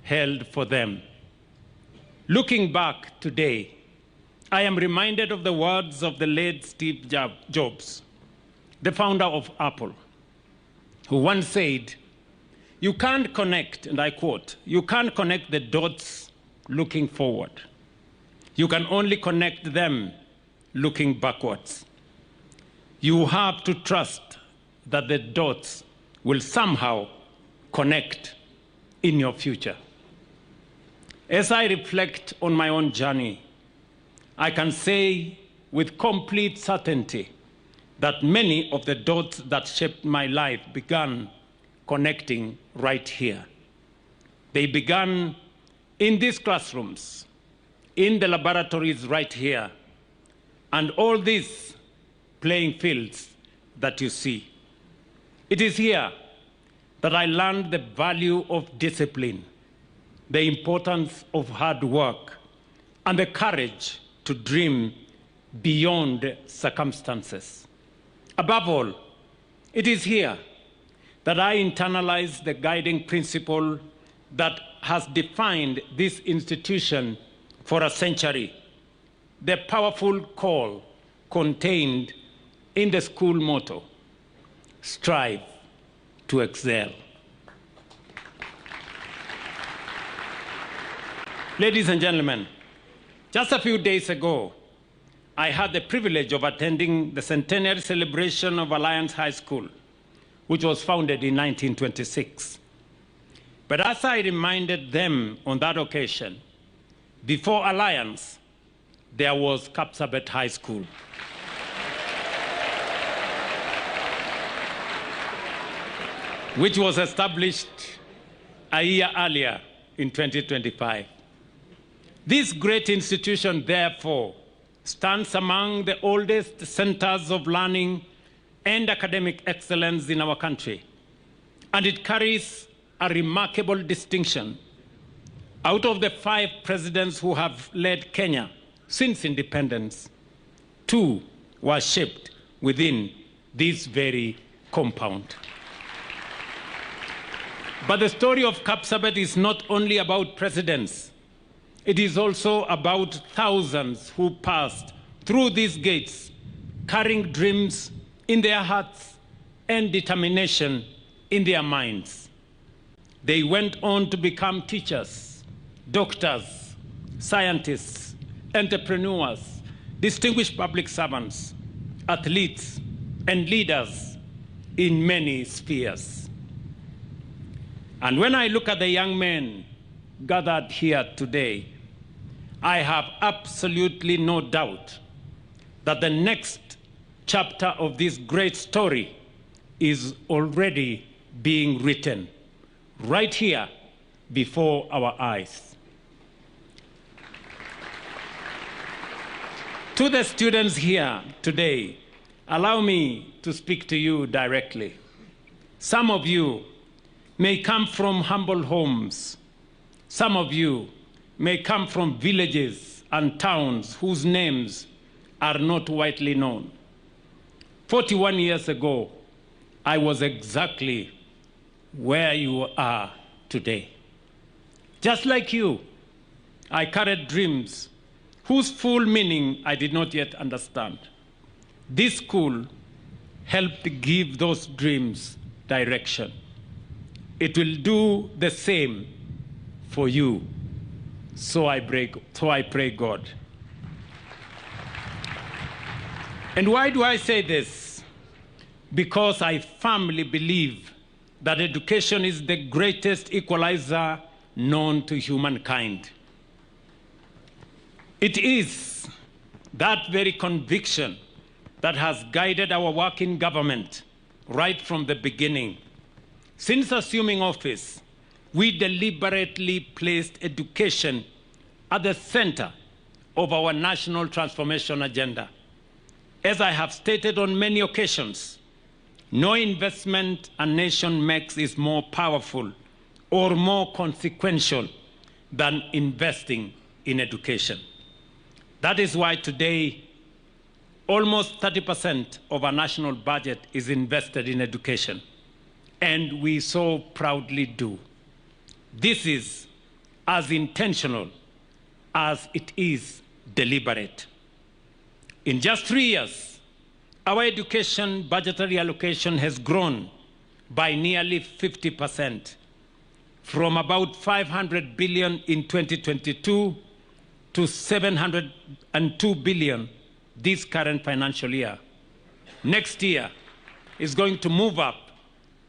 held for them. Looking back today, I am reminded of the words of the late Steve Jobs, the founder of Apple, who once said, "You can't connect," and I quote, "you can't connect the dots looking forward. You can only connect them looking backwards. You have to trust that the dots will somehow connect in your future." As I reflect on my own journey, I can say with complete certainty that many of the dots that shaped my life began connecting right here. They began in these classrooms, in the laboratories right here, and all these playing fields that you see. It is here that I learned the value of discipline, the importance of hard work, and the courage to dream beyond circumstances. Above all, it is here that I internalized the guiding principle that has defined this institution for a century, the powerful call contained in the school motto, strive, to excel. Ladies and gentlemen, just a few days ago, I had the privilege of attending the centenary celebration of Alliance High School, which was founded in 1926. But as I reminded them on that occasion, before Alliance, there was Kapsabet High School. Which was established a year earlier in 2025. This great institution, therefore, stands among the oldest centers of learning and academic excellence in our country, and it carries a remarkable distinction. Out of the 5 presidents who have led Kenya since independence, 2 were shaped within this very compound. But the story of Kapsabet is not only about presidents. It is also about thousands who passed through these gates, carrying dreams in their hearts and determination in their minds. They went on to become teachers, doctors, scientists, entrepreneurs, distinguished public servants, athletes, and leaders in many spheres. And when I look at the young men gathered here today, I have absolutely no doubt that the next chapter of this great story is already being written right here before our eyes. To the students here today, allow me to speak to you directly. Some of you may come from humble homes. Some of you may come from villages and towns whose names are not widely known. 41 years ago, I was exactly where you are today. Just like you, I carried dreams whose full meaning I did not yet understand. This school helped give those dreams direction. It will do the same for you. So I pray God. And why do I say this? Because I firmly believe that education is the greatest equalizer known to humankind. It is that very conviction that has guided our work in government right from the beginning. Since assuming office, we deliberately placed education at the center of our national transformation agenda. As I have stated on many occasions, no investment a nation makes is more powerful or more consequential than investing in education. That is why today, almost 30% of our national budget is invested in education, and we so proudly do. This is as intentional as it is deliberate. In just 3 years, our education budgetary allocation has grown by nearly 50%, from about 500 billion in 2022 to 702 billion this current financial year. Next year is going to move up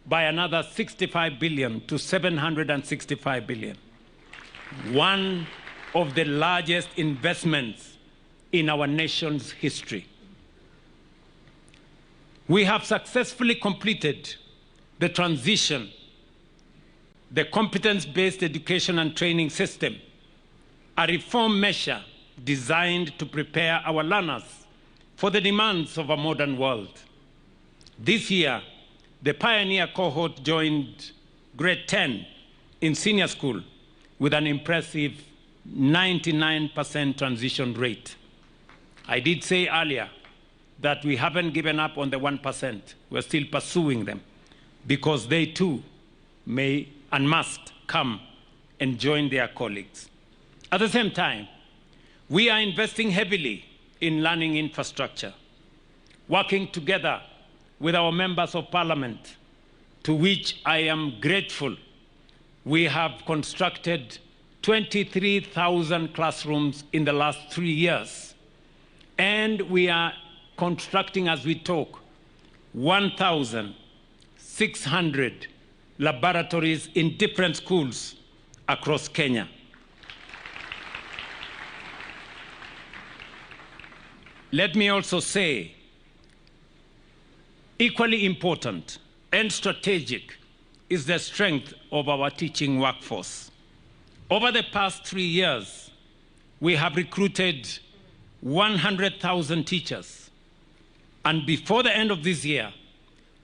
by another 65 billion to 765 billion. One of the largest investments in our nation's history. We have successfully completed the transition, the competence-based education and training system, a reform measure designed to prepare our learners for the demands of a modern world. This year, the pioneer cohort joined grade 10 in senior school with an impressive 99% transition rate. I did say earlier that we haven't given up on the 1%. We're still pursuing them because they too may and must come and join their colleagues. At the same time, we are investing heavily in learning infrastructure, working together with our members of parliament to which I am grateful. We have constructed 23,000 classrooms in the last 3 years, and we are constructing, as we talk, 1,600 laboratories in different schools across Kenya. Let me also say, equally important and strategic is the strength of our teaching workforce. Over the past 3 years, we have recruited 100,000 teachers. And before the end of this year,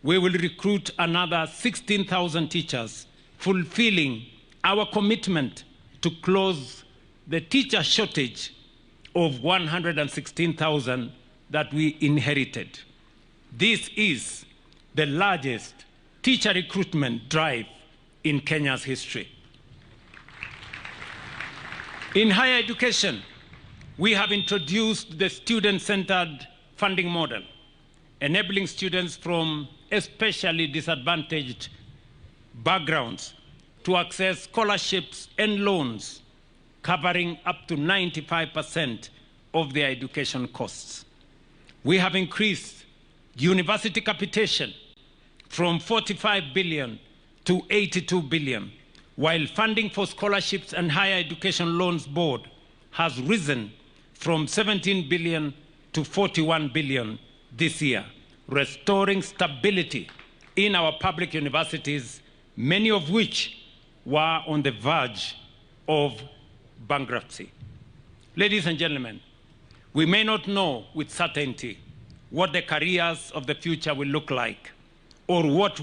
we will recruit another 16,000 teachers, fulfilling our commitment to close the teacher shortage of 116,000 that we inherited. This is the largest teacher recruitment drive in Kenya's history. In higher education, we have introduced the student-centered funding model, enabling students from especially disadvantaged backgrounds to access scholarships and loans covering up to 95% of their education costs. We have increased university capitation from 45 billion to 82 billion, while funding for scholarships and higher education loans board has risen from 17 billion to 41 billion this year, restoring stability in our public universities, many of which were on the verge of bankruptcy. Ladies and gentlemen, we may not know with certainty what the careers of the future will look like, or what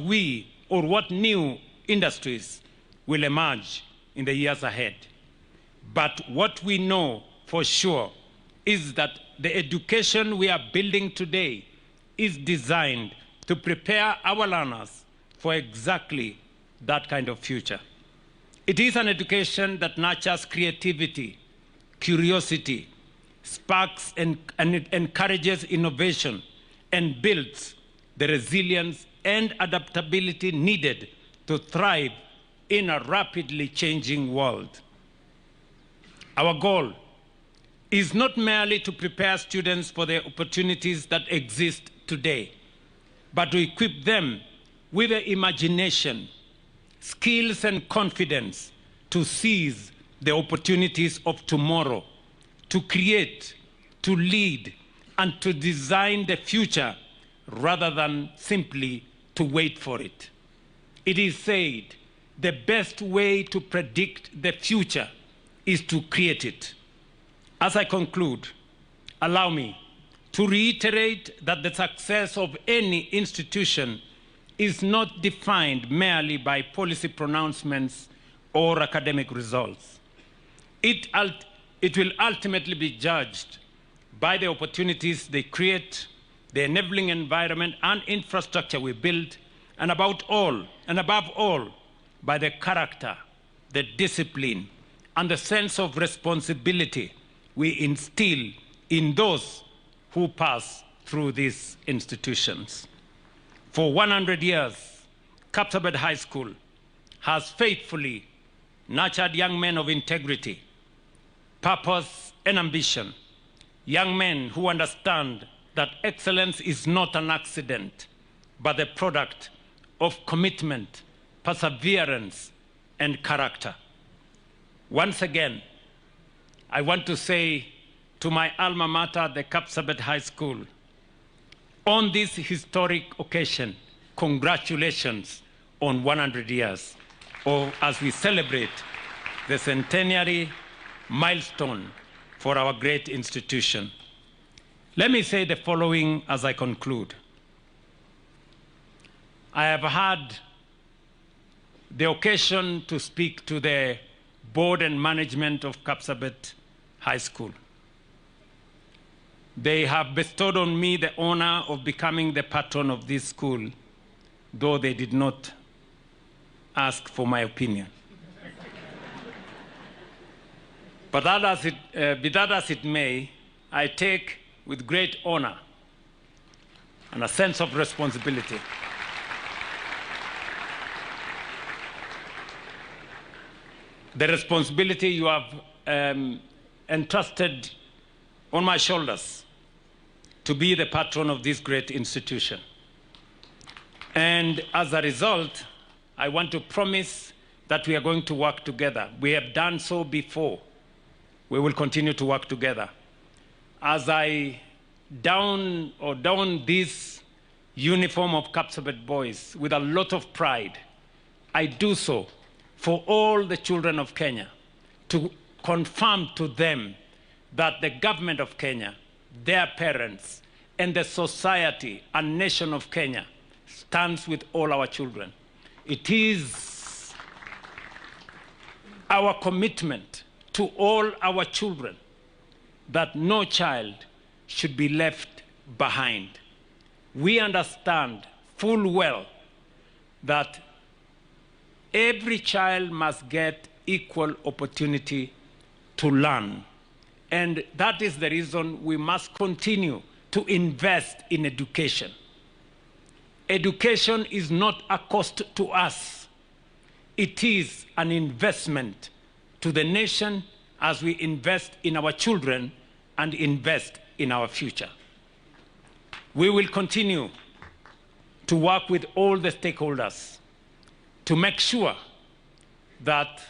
new industries will emerge in the years ahead. But what we know for sure is that the education we are building today is designed to prepare our learners for exactly that kind of future. It is an education that nurtures creativity, curiosity, sparks and encourages innovation, and builds the resilience and adaptability needed to thrive in a rapidly changing world. Our goal is not merely to prepare students for the opportunities that exist today, but to equip them with the imagination, skills, and confidence to seize the opportunities of tomorrow, to create, to lead, and to design the future rather than simply to wait for it. It is said the best way to predict the future is to create it. As I conclude, allow me to reiterate that the success of any institution is not defined merely by policy pronouncements or academic results. It will ultimately be judged by the opportunities they create, the enabling environment and infrastructure we build, and above all, by the character, the discipline, and the sense of responsibility we instill in those who pass through these institutions. For 100 years, Kapsabet High School has faithfully nurtured young men of integrity, purpose, and ambition, young men who understand that excellence is not an accident, but the product of commitment, perseverance, and character. Once again, I want to say to my alma mater, the Kapsabet High School, on this historic occasion, congratulations on 100 years, or as we celebrate the centenary milestone for our great institution. Let me say the following as I conclude. I have had the occasion to speak to the board and management of Kapsabet High School. They have bestowed on me the honor of becoming the patron of this school, though they did not ask for my opinion. But be that as it may, I take with great honor and a sense of responsibility the responsibility you have entrusted on my shoulders to be the patron of this great institution. And as a result, I want to promise that we are going to work together. We have done so before. We will continue to work together. As I don this uniform of Kapsabet boys with a lot of pride, I do so for all the children of Kenya, to confirm to them that the government of Kenya, their parents, and the society and nation of Kenya stands with all our children. It is our commitment to all our children that no child should be left behind. We understand full well that every child must get equal opportunity to learn. And that is the reason we must continue to invest in education. Education is not a cost to us. It is an investment to the nation as we invest in our children and invest in our future. We will continue to work with all the stakeholders to make sure that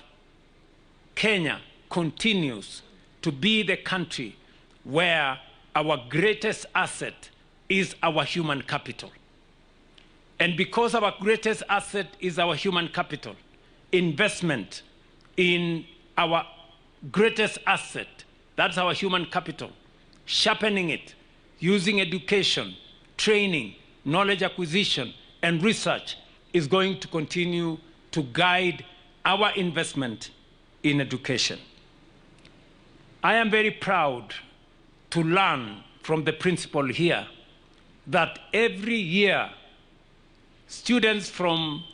Kenya continues to be the country where our greatest asset is our human capital. And because our greatest asset is our human capital, investment in our greatest asset, that's our human capital, sharpening it, using education, training, knowledge acquisition, and research is going to continue to guide our investment in education. I am very proud to learn from the principal here that every year students from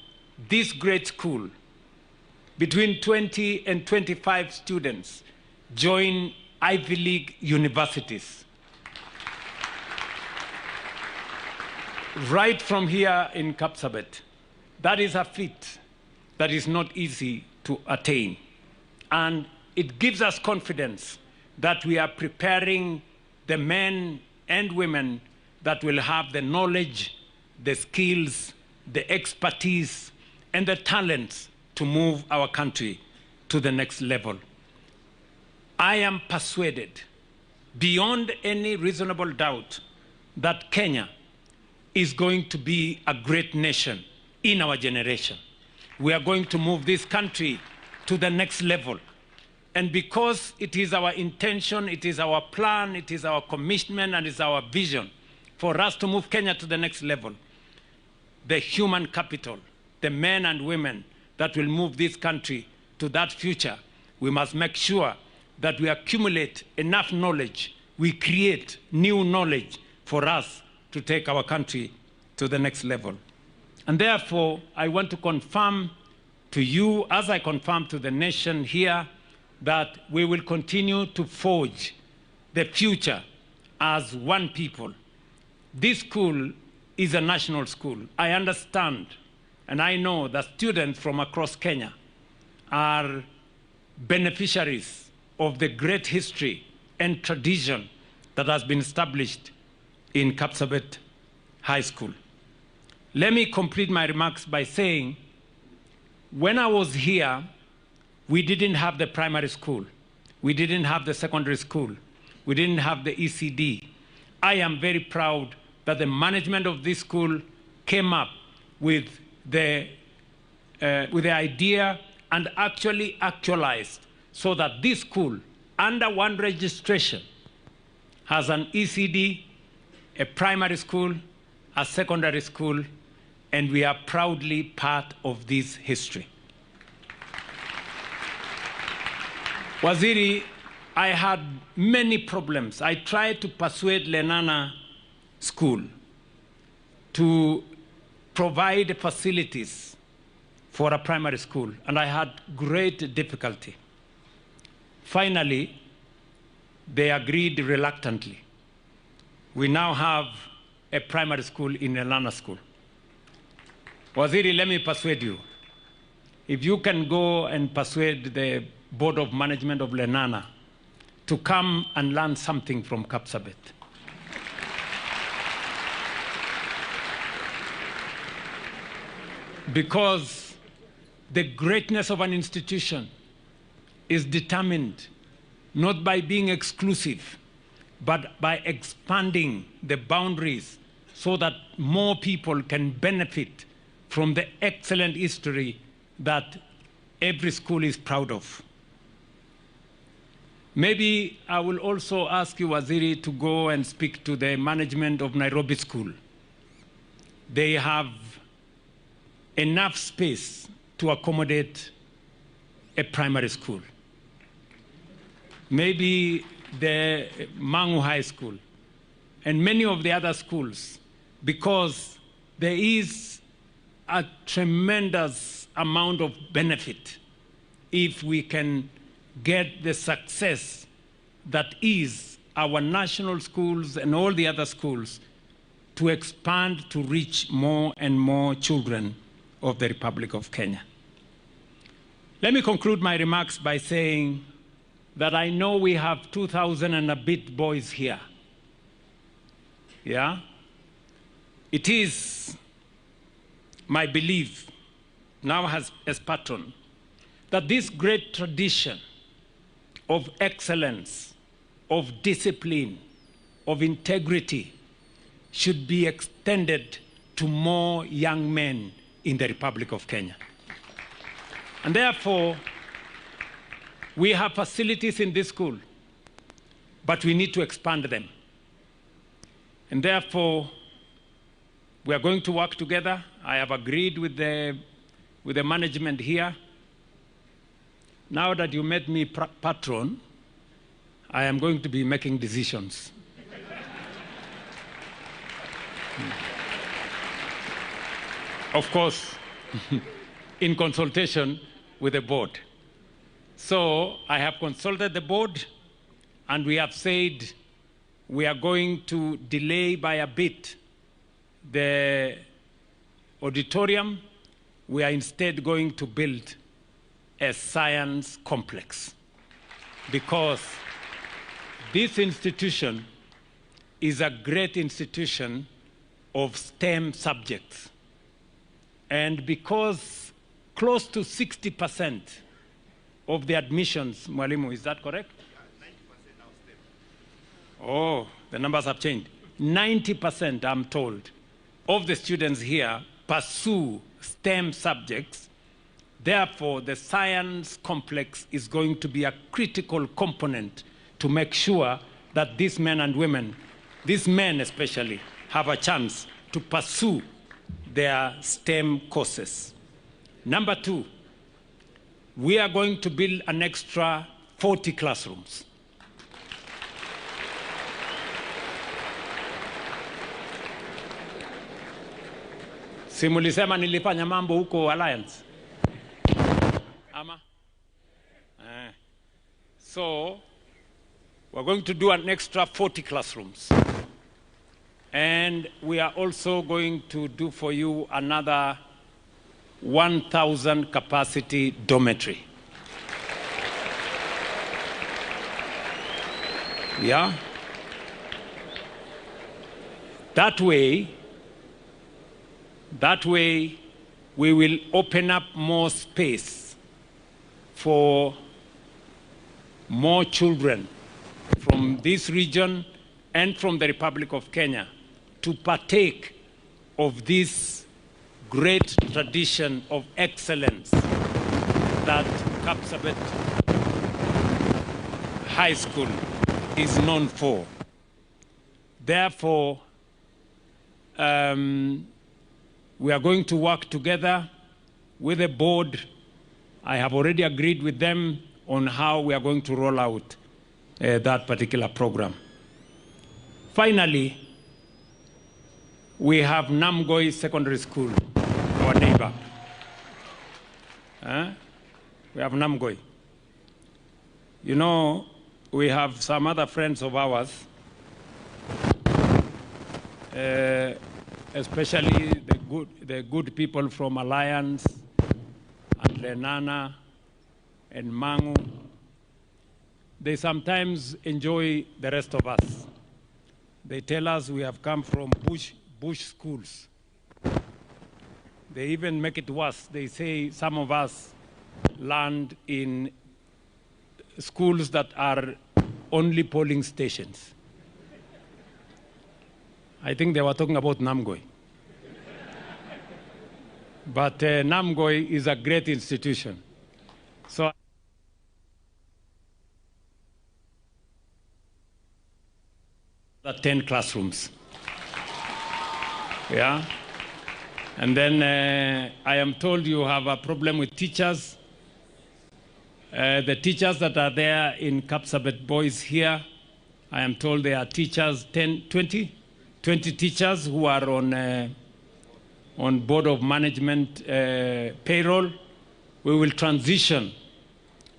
this great school, between 20 and 25 students, join Ivy League universities. Right from here in Kapsabet. That is a feat that is not easy to attain. And it gives us confidence that we are preparing the men and women that will have the knowledge, the skills, the expertise, and the talents to move our country to the next level. I am persuaded, beyond any reasonable doubt, that Kenya is going to be a great nation in our generation. We are going to move this country to the next level. And because it is our intention, it is our plan, it is our commitment, and it's our vision for us to move Kenya to the next level, the human capital, the men and women that will move this country to that future, we must make sure that we accumulate enough knowledge, we create new knowledge for us to take our country to the next level. And therefore, I want to confirm to you, as I confirm to the nation here, that we will continue to forge the future as one people. This school is a national school. I understand and I know that students from across Kenya are beneficiaries of the great history and tradition that has been established in Kapsabet High School. Let me complete my remarks by saying, when I was here, we didn't have the primary school. We didn't have the secondary school. We didn't have the ECD. I am very proud that the management of this school came up with the idea and actually actualized so that this school, under one registration, has an ECD, a primary school, a secondary school, and we are proudly part of this history. Waziri, I had many problems. I tried to persuade Lenana School to provide facilities for a primary school, and I had great difficulty. Finally, they agreed reluctantly. We now have a primary school in Lenana School. Waziri, let me persuade you. if you can go and persuade the Board of Management of Lenana to come and learn something from Kapsabet. Because the greatness of an institution is determined not by being exclusive, but by expanding the boundaries so that more people can benefit from the excellent history that every school is proud of. Maybe I will also ask you, Waziri, to go and speak to the management of Nairobi School. They have enough space to accommodate a primary school. Maybe the Mangu High School and many of the other schools, because there is a tremendous amount of benefit if we can get the success that is our national schools and all the other schools to expand to reach more and more children of the Republic of Kenya. Let me conclude my remarks by saying that I know we have 2,000 and a bit boys here. Yeah? It is my belief, now as patron, that this great tradition of excellence, of discipline, of integrity should be extended to more young men in the Republic of Kenya. And therefore, we have facilities in this school, but we need to expand them. And therefore, we are going to work together. I have agreed with the management here. Now that you made me patron, I am going to be making decisions. Of course, in consultation with the board. So I have consulted the board, and we have said we are going to delay by a bit the auditorium. We are instead going to build a science complex, because this institution is a great institution of STEM subjects. And because close to 60% of the admissions, Mwalimu, is that correct? Yeah, 90% now STEM. Oh, the numbers have changed. 90%, I'm told, of the students here pursue STEM subjects. Therefore, the science complex is going to be a critical component to make sure that these men and women, these men especially, have a chance to pursue their STEM courses. Number two, we are going to build an extra 40 classrooms. Si mulisema nilifanya mambo huko Alliance? Ama? So, we're going to do an extra 40 classrooms. And we are also going to do for you another 1,000 capacity dormitory. Yeah? That way, we will open up more space for more children from this region and from the Republic of Kenya to partake of this great tradition of excellence that Kapsabet High School is known for. Therefore, we are going to work together with the board. I have already agreed with them on how we are going to roll out that particular program. Finally, we have Namgoi Secondary School, our neighbor. We have Namgoi. You know, we have some other friends of ours, especially the good people from Alliance and and Lenana and Mangu, they sometimes enjoy the rest of us. They tell us we have come from bush schools. They even make it worse. They say some of us learned in schools that are only polling stations. I think they were talking about Namgoi. But Namgoi is a great institution. So the 10 classrooms. Yeah. And then I am told you have a problem with teachers. The teachers that are there in Kapsabet Boys here, I am told they are teachers, 20 teachers who are on board of management payroll. We will transition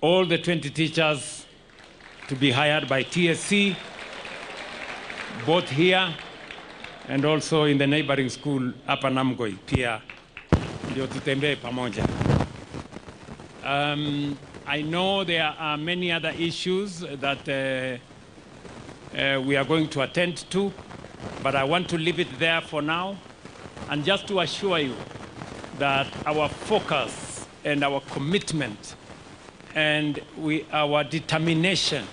all the 20 teachers to be hired by TSC, both here and also in the neighboring school, Upper Namgoi, Pia, ndio tutembee pamoja. I know there are many other issues that we are going to attend to, but I want to leave it there for now, and just to assure you that our focus and our commitment and our determination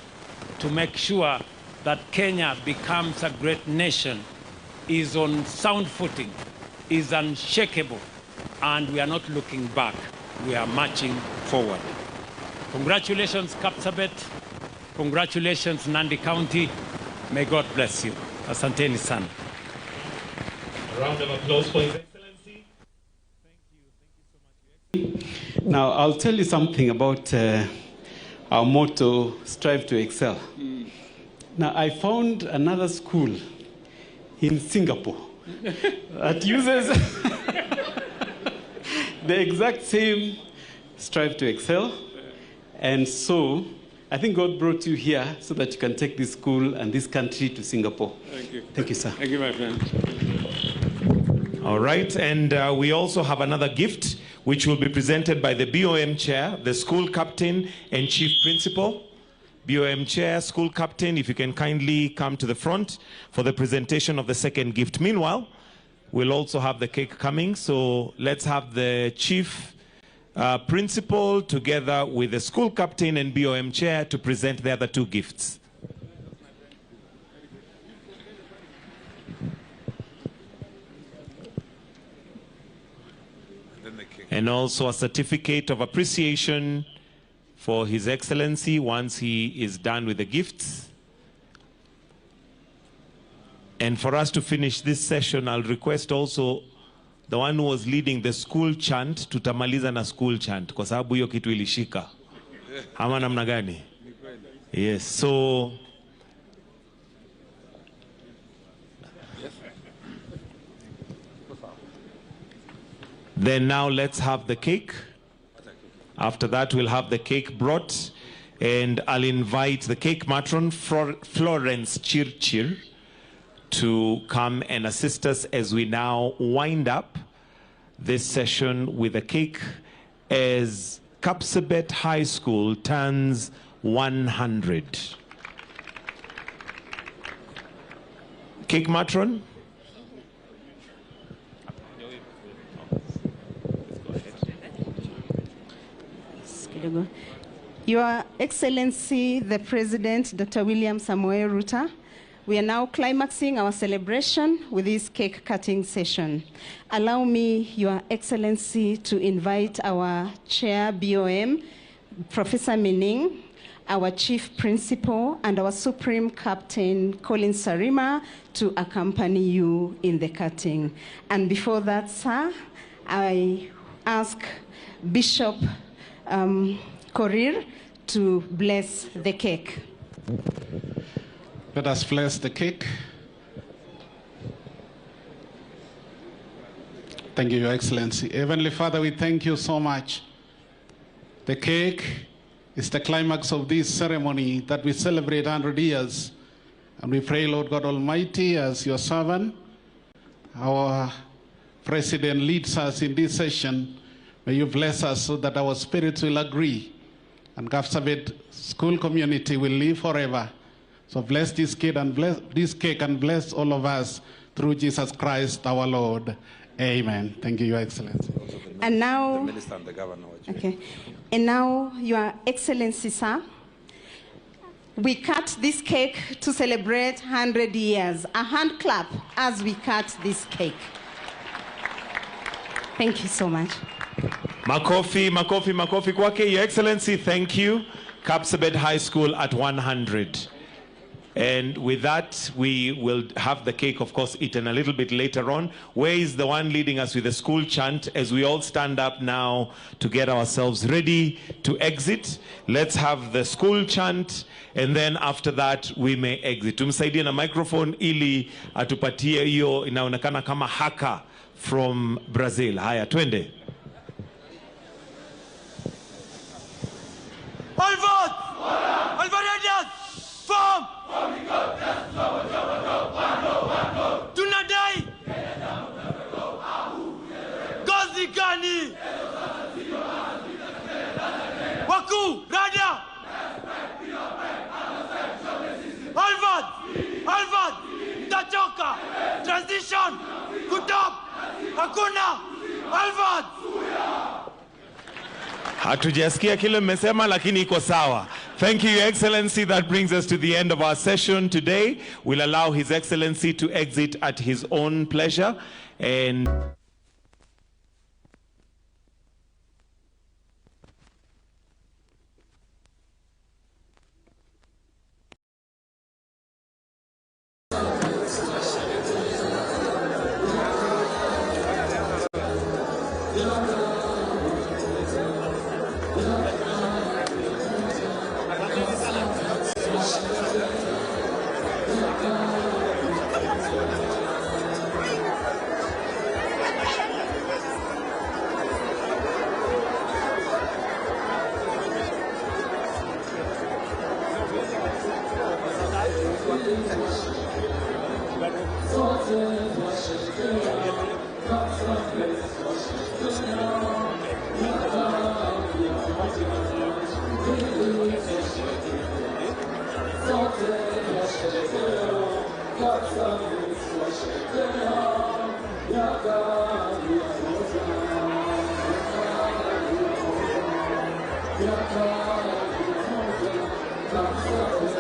to make sure that Kenya becomes a great nation is on sound footing, is unshakable, and we are not looking back. We are marching forward. Congratulations, Kapsabet. Congratulations, Nandi County. May God bless you. Asanteni sana. A round of applause for His Excellency. Thank you so much. Now, I'll tell you something about our motto, strive to excel. Now, I found another school in Singapore that uses the exact same strive to excel. And so, I think God brought you here so that you can take this school and this country to Singapore. Thank you. Thank you, sir. Thank you, my friend. All right, and we also have another gift which will be presented by the BOM chair, the school captain and chief principal. BOM chair, school captain, if you can kindly come to the front for the presentation of the second gift. Meanwhile, we'll also have the cake coming, so let's have the chief principal together with the school captain and BOM chair to present the other two gifts. And also a certificate of appreciation for His Excellency once he is done with the gifts. And for us to finish this session, I'll request also the one who was leading the school chant, tutamaliza na school chant, kwa sababu hiyo kitu ilishika. Ama namna gani? Yes, so then now let's have the cake. After that, we'll have the cake brought, and I'll invite the cake matron, Florence Chirchir, to come and assist us as we now wind up this session with a cake as Kapsabet High School turns 100. Cake matron. Your Excellency, the President, Dr. William Samoei Ruto, we are now climaxing our celebration with this cake cutting session. Allow me, Your Excellency, to invite our Chair BOM, Professor Mening, our Chief Principal, and our Supreme Captain, Colin Sarima, to accompany you in the cutting. And before that, sir, I ask Bishop Korir to bless the cake. Let us bless the cake. Thank you, Your Excellency. Heavenly Father, we thank you so much. The cake is the climax of this ceremony that we celebrate 100 years. And we pray, Lord God Almighty, as your servant, our President leads us in this session, May you bless us so that our spirits will agree and Kapsabet school community will live forever. So bless this cake and bless all of us through Jesus Christ our Lord. Amen. Thank you, Your Excellency. And now, the Minister and the Governor. okay. And now, Your Excellency, sir, we cut this cake to celebrate 100 years. A hand clap as we cut this cake. Thank you so much. Makofi, makofi, makofi kwake. Your Excellency, thank you. Kapsabet High School at 100. And with that, we will have the cake, of course, eaten a little bit later on. Where is the one leading us with the school chant as we all stand up now to get ourselves ready to exit? Let's have the school chant, and then after that, we may exit. Tumsaidie na microphone ili atupatie hiyo inaonekana kama haka from Brazil. Haya, twende. Alvord! Alvaradians! Form! Tunadai! Gozi gani! Waku! Rada! Alvord! Alvord! Tachoka! Transition! Kutop! Hakuna! Alvord! Hatujasikia kile mmesema lakini iko sawa. Thank you, Your Excellency. That brings us to the end of our session today. We'll allow His Excellency to exit at his own pleasure. And Yeah.